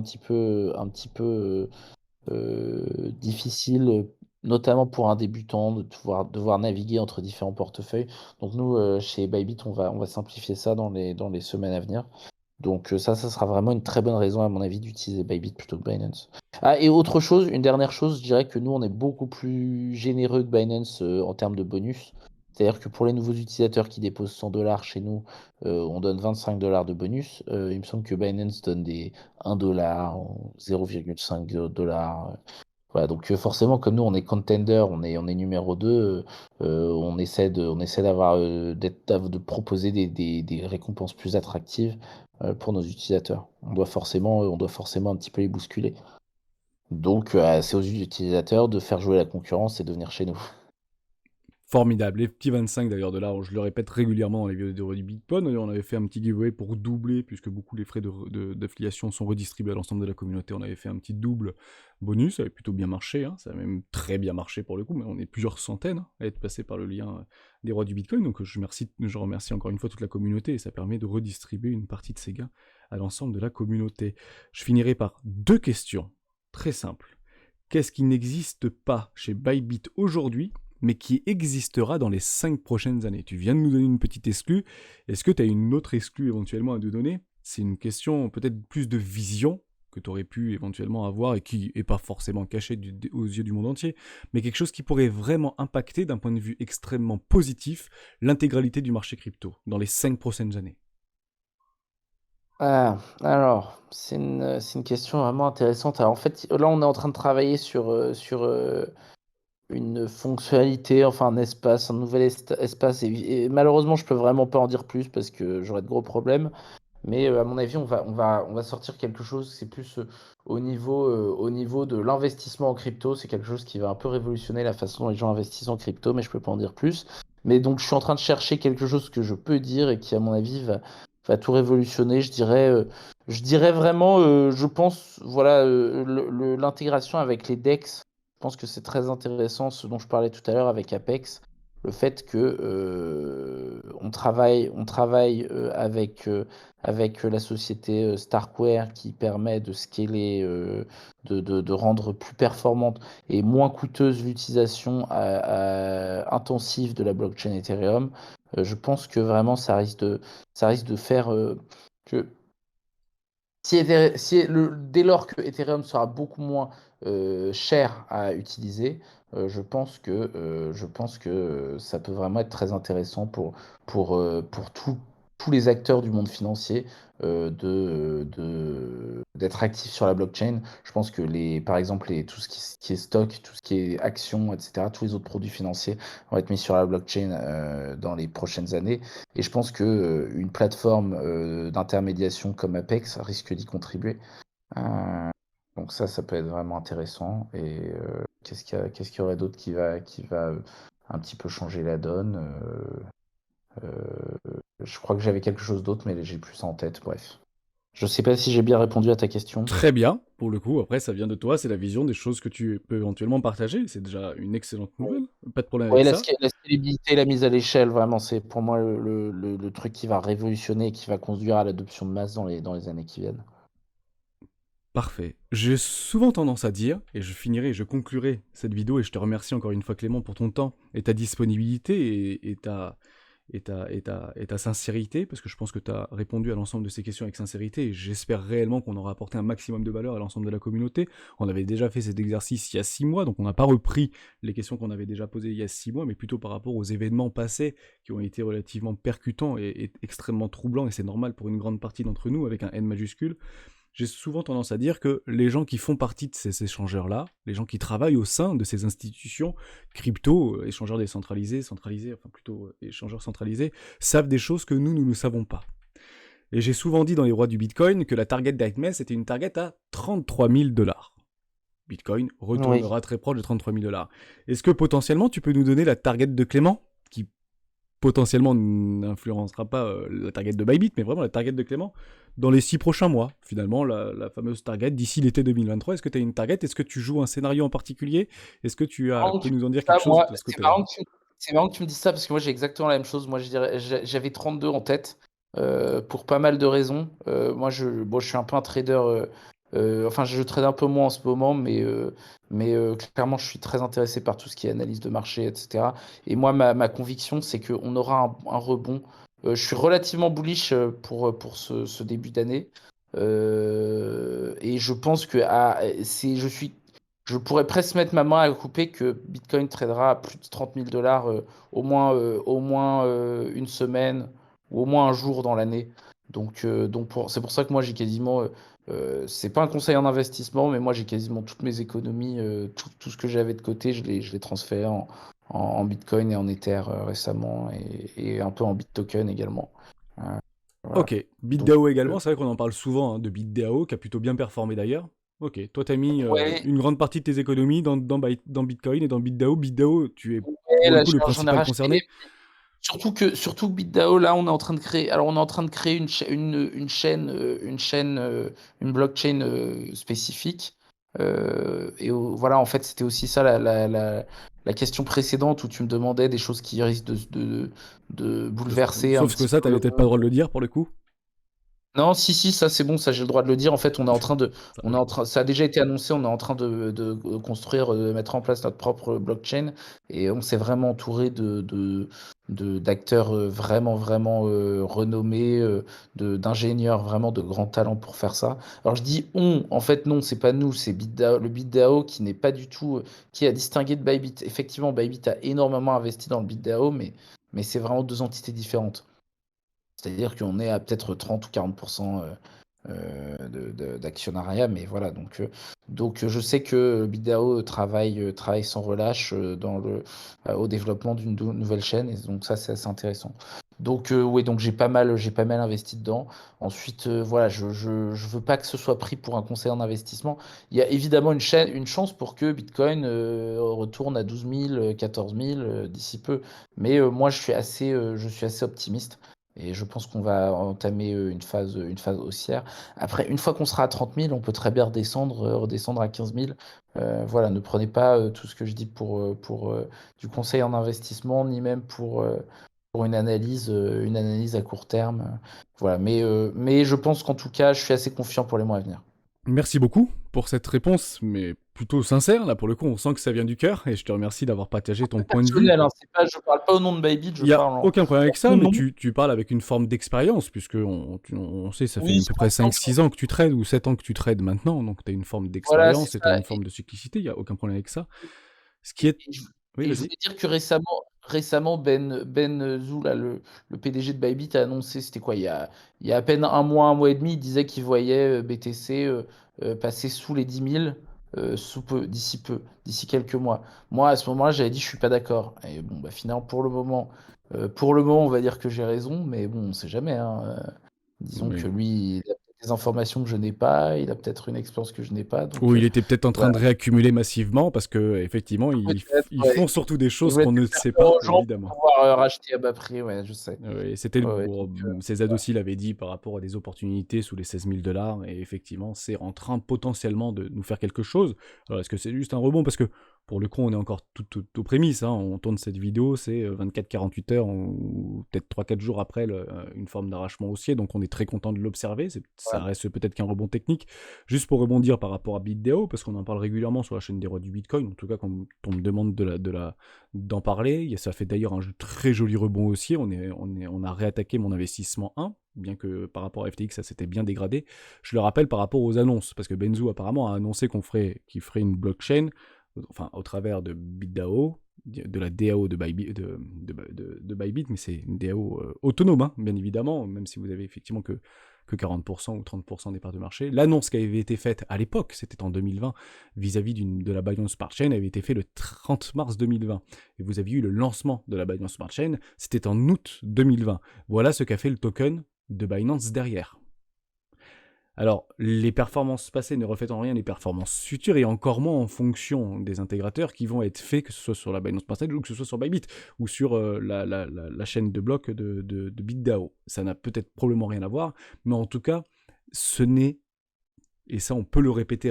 difficile, notamment pour un débutant, de devoir naviguer entre différents portefeuilles. Donc nous, chez Bybit, on va simplifier ça dans les semaines à venir. Donc ça sera vraiment une très bonne raison, à mon avis, d'utiliser Bybit plutôt que Binance. Ah, et autre chose, une dernière chose, je dirais que nous, on est beaucoup plus généreux que Binance en termes de bonus. C'est-à-dire que pour les nouveaux utilisateurs qui déposent 100 dollars chez nous, on donne 25 dollars de bonus. Il me semble que Binance donne des 1 dollar, 0,5 dollars. Voilà, donc forcément, comme nous, on est contender, on est numéro 2, on essaie de proposer des récompenses plus attractives pour nos utilisateurs. On doit forcément un petit peu les bousculer. Donc, c'est aux utilisateurs de faire jouer la concurrence et de venir chez nous.
Formidable. Les petits 25 d'ailleurs de là, je le répète régulièrement dans les vidéos du Bitcoin. On avait fait un petit giveaway pour doubler, puisque beaucoup les frais d'affiliation sont redistribués à l'ensemble de la communauté. On avait fait un petit double bonus, ça avait plutôt bien marché, hein. Ça a même très bien marché pour le coup, mais on est plusieurs centaines, hein, à être passés par le lien des rois du Bitcoin. Donc je remercie encore une fois toute la communauté, et ça permet de redistribuer une partie de ces gains à l'ensemble de la communauté. Je finirai par deux questions très simples. Qu'est-ce qui n'existe pas chez Bybit aujourd'hui, mais qui existera dans les 5 prochaines années? Tu viens de nous donner une petite exclue. Est-ce que tu as une autre exclue éventuellement à nous donner? C'est une question peut-être plus de vision que tu aurais pu éventuellement avoir et qui n'est pas forcément cachée aux yeux du monde entier, mais quelque chose qui pourrait vraiment impacter d'un point de vue extrêmement positif l'intégralité du marché crypto dans les 5 prochaines années.
Ah, alors, c'est une question vraiment intéressante. Alors, en fait, là, on est en train de travailler sur une fonctionnalité, enfin un espace, un nouvel espace. Et malheureusement, je peux vraiment pas en dire plus parce que j'aurais de gros problèmes. Mais à mon avis, on va sortir quelque chose, c'est plus au niveau de l'investissement en crypto. C'est quelque chose qui va un peu révolutionner la façon dont les gens investissent en crypto, mais je peux pas en dire plus. Mais donc, je suis en train de chercher quelque chose que je peux dire et qui, à mon avis, va tout révolutionner. Je dirais vraiment, je pense, voilà, l'intégration avec les DEX. Je pense que c'est très intéressant, ce dont je parlais tout à l'heure avec Apex. Le fait que on travaille avec la société Starkware qui permet de scaler, de rendre plus performante et moins coûteuse l'utilisation intensive de la blockchain Ethereum. Je pense que vraiment ça risque de faire que dès lors que Ethereum sera beaucoup moins cher à utiliser, je pense que ça peut vraiment être très intéressant pour tout. tous les acteurs du monde financier d'être actifs sur la blockchain. Je pense que par exemple, tout ce qui est stock, tout ce qui est actions, etc., tous les autres produits financiers vont être mis sur la blockchain dans les prochaines années. Et je pense que une plateforme d'intermédiation comme Apex risque d'y contribuer. Donc ça peut être vraiment intéressant. Et qu'est-ce qu'il y aurait d'autre qui va un petit peu changer la donne? Je crois que j'avais quelque chose d'autre, mais j'ai plus ça en tête. Bref. Je sais pas si j'ai bien répondu à ta question.
Très bien, pour le coup. Après, ça vient de toi, c'est la vision des choses que tu peux éventuellement partager. C'est déjà une excellente nouvelle. Pas de problème
Oui,
avec ça.
la scalabilité, la mise à l'échelle, vraiment, c'est pour moi le truc qui va révolutionner et qui va conduire à l'adoption de masse dans les années qui viennent.
Parfait. J'ai souvent tendance à dire, et je finirai et je conclurai cette vidéo, et je te remercie encore une fois Clément pour ton temps et ta disponibilité et ta sincérité, parce que je pense que tu as répondu à l'ensemble de ces questions avec sincérité, et j'espère réellement qu'on aura apporté un maximum de valeur à l'ensemble de la communauté. On avait déjà fait cet exercice il y a 6 mois, donc on n'a pas repris les questions qu'on avait déjà posées il y a 6 mois, mais plutôt par rapport aux événements passés qui ont été relativement percutants et extrêmement troublants, et c'est normal pour une grande partie d'entre nous, avec un N majuscule. J'ai souvent tendance à dire que les gens qui font partie de ces échangeurs-là, les gens qui travaillent au sein de ces institutions, crypto, échangeurs décentralisés, centralisés, enfin plutôt échangeurs centralisés, savent des choses que nous ne savons pas. Et j'ai souvent dit dans les rois du Bitcoin que la target d'Hermès était une target à 33 000 dollars. Bitcoin
Oui.
retournera très proche de 33 000 dollars. Est-ce que potentiellement tu peux nous donner la target de Clément, qui potentiellement n'influencera pas la target de Bybit, mais vraiment la target de Clément dans les 6 prochains mois, finalement, la fameuse target d'ici l'été 2023. Est-ce que tu as une target? Est-ce que tu joues un scénario en particulier? Est-ce que tu
Marrant que
peux
tu me
nous en dire
dises ça,
quelque chose
moi,
de ce côté-là?
c'est marrant que tu me dises ça parce que moi j'ai exactement la même chose. Moi je dirais, j'avais 32 en tête pour pas mal de raisons. Moi je suis un peu un trader, enfin je trade un peu moins en ce moment, mais clairement je suis très intéressé par tout ce qui est analyse de marché, etc. Et moi ma conviction c'est qu'on aura un rebond. Je suis relativement bullish pour ce début d'année. Et je pense que je pourrais presque mettre ma main à couper que Bitcoin tradera à plus de 30 000 dollars au moins une semaine ou au moins un jour dans l'année. C'est pour ça que moi j'ai quasiment, c'est pas un conseil en investissement, mais moi j'ai quasiment toutes mes économies, tout ce que j'avais de côté, je l'ai transféré en Bitcoin et en Ether récemment et un peu en BitToken également. Euh, voilà.
Ok,
Donc,
BitDAO
euh,
également, c'est vrai qu'on en parle souvent de BitDAO, qui a plutôt bien performé d'ailleurs. Ok, toi t'as mis
ouais,
une grande partie de tes économies dans Bitcoin et dans BitDAO. BitDAO, tu es
ouais,
pour le
là
coup le
j'en ai
principal
racheté.
concerné.
Surtout que BitDAO, là, on est en train de créer. Alors, on est en train de créer une blockchain spécifique. Voilà, en fait, c'était aussi ça la question précédente où tu me demandais des choses qui risquent de bouleverser un
Sauf que
petit
ça,
peu le
t'avais peut-être pas le
monde.
droit de le dire pour le coup.
Non, si, ça c'est bon, ça j'ai le droit de le dire. En fait,
Ça arrive.
ça a déjà été annoncé, on est en train de construire, de mettre en place notre propre blockchain et on s'est vraiment entouré d'acteurs vraiment renommés, d'ingénieurs vraiment de grands talents pour faire ça. Alors je dis on, en fait non, c'est pas nous, c'est le BitDAO qui n'est pas du tout, qui a distingué de Bybit. Effectivement, Bybit a énormément investi dans le BitDAO, mais c'est vraiment deux entités différentes. C'est-à-dire qu'on est à peut-être 30 ou 40% d'actionnariat, mais voilà. Donc je sais que BitDAO travaille sans relâche au développement d'une nouvelle chaîne, et donc ça c'est assez intéressant. Oui, donc j'ai pas mal investi dedans. Ensuite, voilà, je veux pas que ce soit pris pour un conseil en investissement. Il y a évidemment une chance pour que Bitcoin retourne à 12 000, 14 000 d'ici peu, mais moi je suis assez optimiste. Et je pense qu'on va entamer une phase haussière. Après, une fois qu'on sera à 30 000, on peut très bien redescendre à 15 000. Voilà, ne prenez pas tout ce que je dis pour du conseil en investissement, ni même pour une analyse à court terme. Voilà, mais je pense qu'en tout cas, je suis assez confiant pour les mois à venir.
Merci beaucoup pour cette réponse, mais plutôt sincère. Là, pour le coup, on sent que ça vient du cœur, et je te remercie d'avoir partagé ton point de vue.
Personnel, hein, je parle pas au nom de Bybit, je
Il y a
parle
aucun problème avec
en
ça,
mon
mais
nom.
tu parles avec une forme d'expérience, puisque on sait, ça fait
Oui,
à peu près 5-6 ans que tu trades, ou 7 ans que tu trades maintenant, donc tu as une forme
voilà, c'est
d'expérience et tu as
ça.
une forme de cyclicité, il n'y a aucun problème avec ça. Ce qui est...
Et je,
Oui,
et je
vas-y.
voulais dire que récemment, Ben Zou, là, le PDG de Bybit, a annoncé, c'était quoi? Il y a à peine un mois et demi, il disait qu'il voyait BTC passer sous les 10 000 sous peu, d'ici quelques mois. Moi, à ce moment-là, j'avais dit, je suis pas d'accord. Et bon, bah, finalement, pour le moment, on va dire que j'ai raison, mais bon, on sait jamais, hein. Disons que
Oui.
lui, il a peut-être des informations que je n'ai pas, il a peut-être une expérience que je n'ai pas,
Ou
donc
il était peut-être en train
voilà,
de réaccumuler massivement parce que effectivement,
peut-être,
ils
ouais.
font surtout des
Il
choses
voulait
qu'on ne
peut-être faire
sait
peur
pas,
aux gens pour
évidemment.
pouvoir racheter à bas prix, ouais, je sais.
Oui, c'était
Ouais, ouais,
bon,
donc
César aussi l'avait dit par rapport à des opportunités sous les 16 000 $, et effectivement, c'est en train potentiellement de nous faire quelque chose. Alors, est-ce que c'est juste un rebond? Parce que pour le coup, on est encore tout aux prémices, hein. On tourne cette vidéo, c'est 24-48 heures ou peut-être 3-4 jours après une forme d'arrachement haussier, donc on est très content de l'observer. Ça
ouais,
reste peut-être qu'un rebond technique. Juste pour rebondir par rapport à BitDAO, parce qu'on en parle régulièrement sur la chaîne des rois du Bitcoin, en tout cas quand on me demande d'en parler. Ça fait d'ailleurs un très joli rebond haussier. On a réattaqué mon investissement 1, bien que par rapport à FTX, ça s'était bien dégradé. Je le rappelle par rapport aux annonces, parce que Benzo apparemment a annoncé qu'il ferait une blockchain, enfin au travers de BitDAO, de la DAO de Bybit, mais c'est une DAO autonome, hein, bien évidemment, même si vous avez effectivement que 40% ou 30% des parts de marché. L'annonce qui avait été faite à l'époque, c'était en 2020, vis-à-vis de la Binance Smart Chain, avait été faite le 30 mars 2020. Et vous aviez eu le lancement de la Binance Smart Chain, c'était en août 2020. Voilà ce qu'a fait le token de Binance derrière. Alors, les performances passées ne reflètent en rien les performances futures, et encore moins en fonction des intégrateurs qui vont être faits, que ce soit sur la Binance Smart Chain ou que ce soit sur Bybit, ou sur la chaîne de blocs de BitDAO. Ça n'a peut-être probablement rien à voir, mais en tout cas, ce n'est, et ça on peut le répéter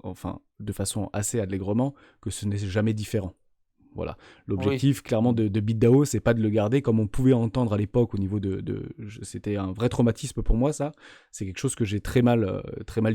enfin, de façon assez allègrement, que ce n'est jamais différent. Voilà.
oui.
L'objectif, clairement, de BitDAO, c'est pas de le garder comme on pouvait entendre à l'époque au niveau c'était un vrai traumatisme pour moi, ça. C'est quelque chose que j'ai très mal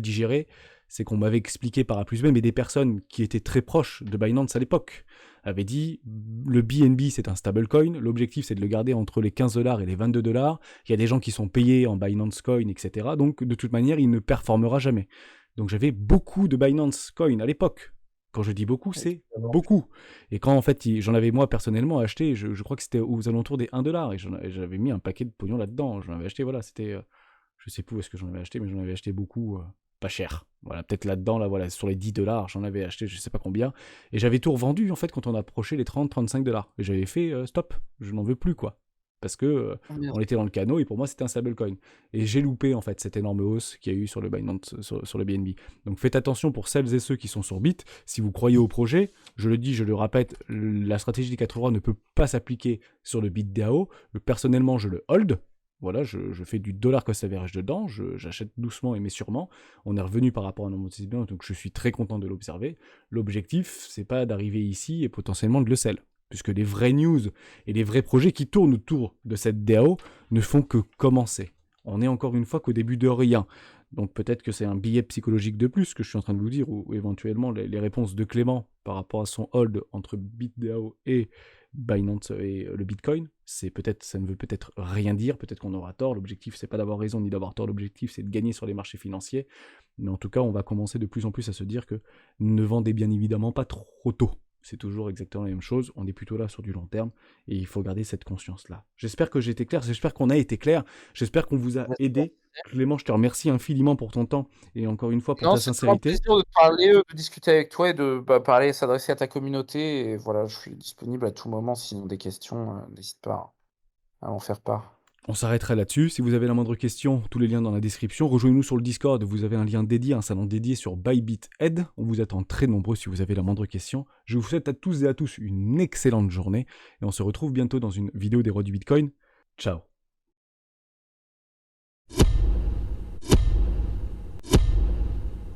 digéré. C'est qu'on m'avait expliqué par A plus B, mais des personnes qui étaient très proches de Binance à l'époque avaient dit le BNB, c'est un stablecoin. L'objectif, c'est de le garder entre les 15 $ et les 22 $. Il y a des gens qui sont payés en Binance Coin, etc. Donc, de toute manière, il ne performera jamais. Donc, j'avais beaucoup de Binance Coin à l'époque. Quand je dis beaucoup, c'est
Évidemment.
beaucoup. Et quand en fait, j'en avais moi personnellement acheté, je crois que c'était aux alentours des 1 $, et j'avais mis un paquet de pognon là-dedans. J'en avais acheté, voilà, c'était, je sais plus où est-ce que j'en avais acheté, mais j'en avais acheté beaucoup, pas cher. Voilà, peut-être là-dedans, là, voilà, sur les 10 $, j'en avais acheté je sais pas combien. Et j'avais tout revendu en fait quand on approchait les 30-35 $. Et j'avais fait stop, je n'en veux plus quoi. Parce que
Bien
on était dans le canot et pour moi c'était un stablecoin. Et j'ai loupé en fait cette énorme hausse qu'il y a eu sur le Binance, sur le BNB. Donc faites attention pour celles et ceux qui sont sur Bit. Si vous croyez au projet, je le dis, je le répète, la stratégie des 4 droits ne peut pas s'appliquer sur le BitDAO. Personnellement, je le hold. Voilà, je fais du dollar cost average dedans, j'achète doucement et mais sûrement. On est revenu par rapport à un amortissement, donc je suis très content de l'observer. L'objectif, c'est pas d'arriver ici et potentiellement de le sell, puisque les vraies news et les vrais projets qui tournent autour de cette DAO ne font que commencer. On est encore une fois qu'au début de rien. Donc peut-être que c'est un billet psychologique de plus que je suis en train de vous dire, ou éventuellement les réponses de Clément par rapport à son hold entre BitDAO et Binance et le Bitcoin. Ça ne veut peut-être rien dire, peut-être qu'on aura tort. L'objectif, c'est pas d'avoir raison ni d'avoir tort. L'objectif, c'est de gagner sur les marchés financiers. Mais en tout cas, on va commencer de plus en plus à se dire que ne vendez bien évidemment pas trop tôt. C'est toujours exactement la même chose, on est plutôt là sur du long terme, et il faut garder cette conscience-là. J'espère que j'ai été clair, j'espère qu'on a été clair, j'espère qu'on vous a
sûr.
aidé. Clément, je te remercie infiniment pour ton temps, et encore une fois pour
Non,
ta
c'est toujours un
sincérité.
plaisir de te parler, de discuter avec toi et de, bah, parler, s'adresser à ta communauté et voilà, je suis disponible à tout moment s'ils ont des questions, n'hésite pas à m'en faire part.
On s'arrêtera là-dessus. Si vous avez la moindre question, tous les liens dans la description. Rejoignez-nous sur le Discord, vous avez un lien dédié, un salon dédié sur ByBitEd. On vous attend très nombreux si vous avez la moindre question. Je vous souhaite à tous et à tous une excellente journée, et on se retrouve bientôt dans une vidéo des rois du Bitcoin. Ciao.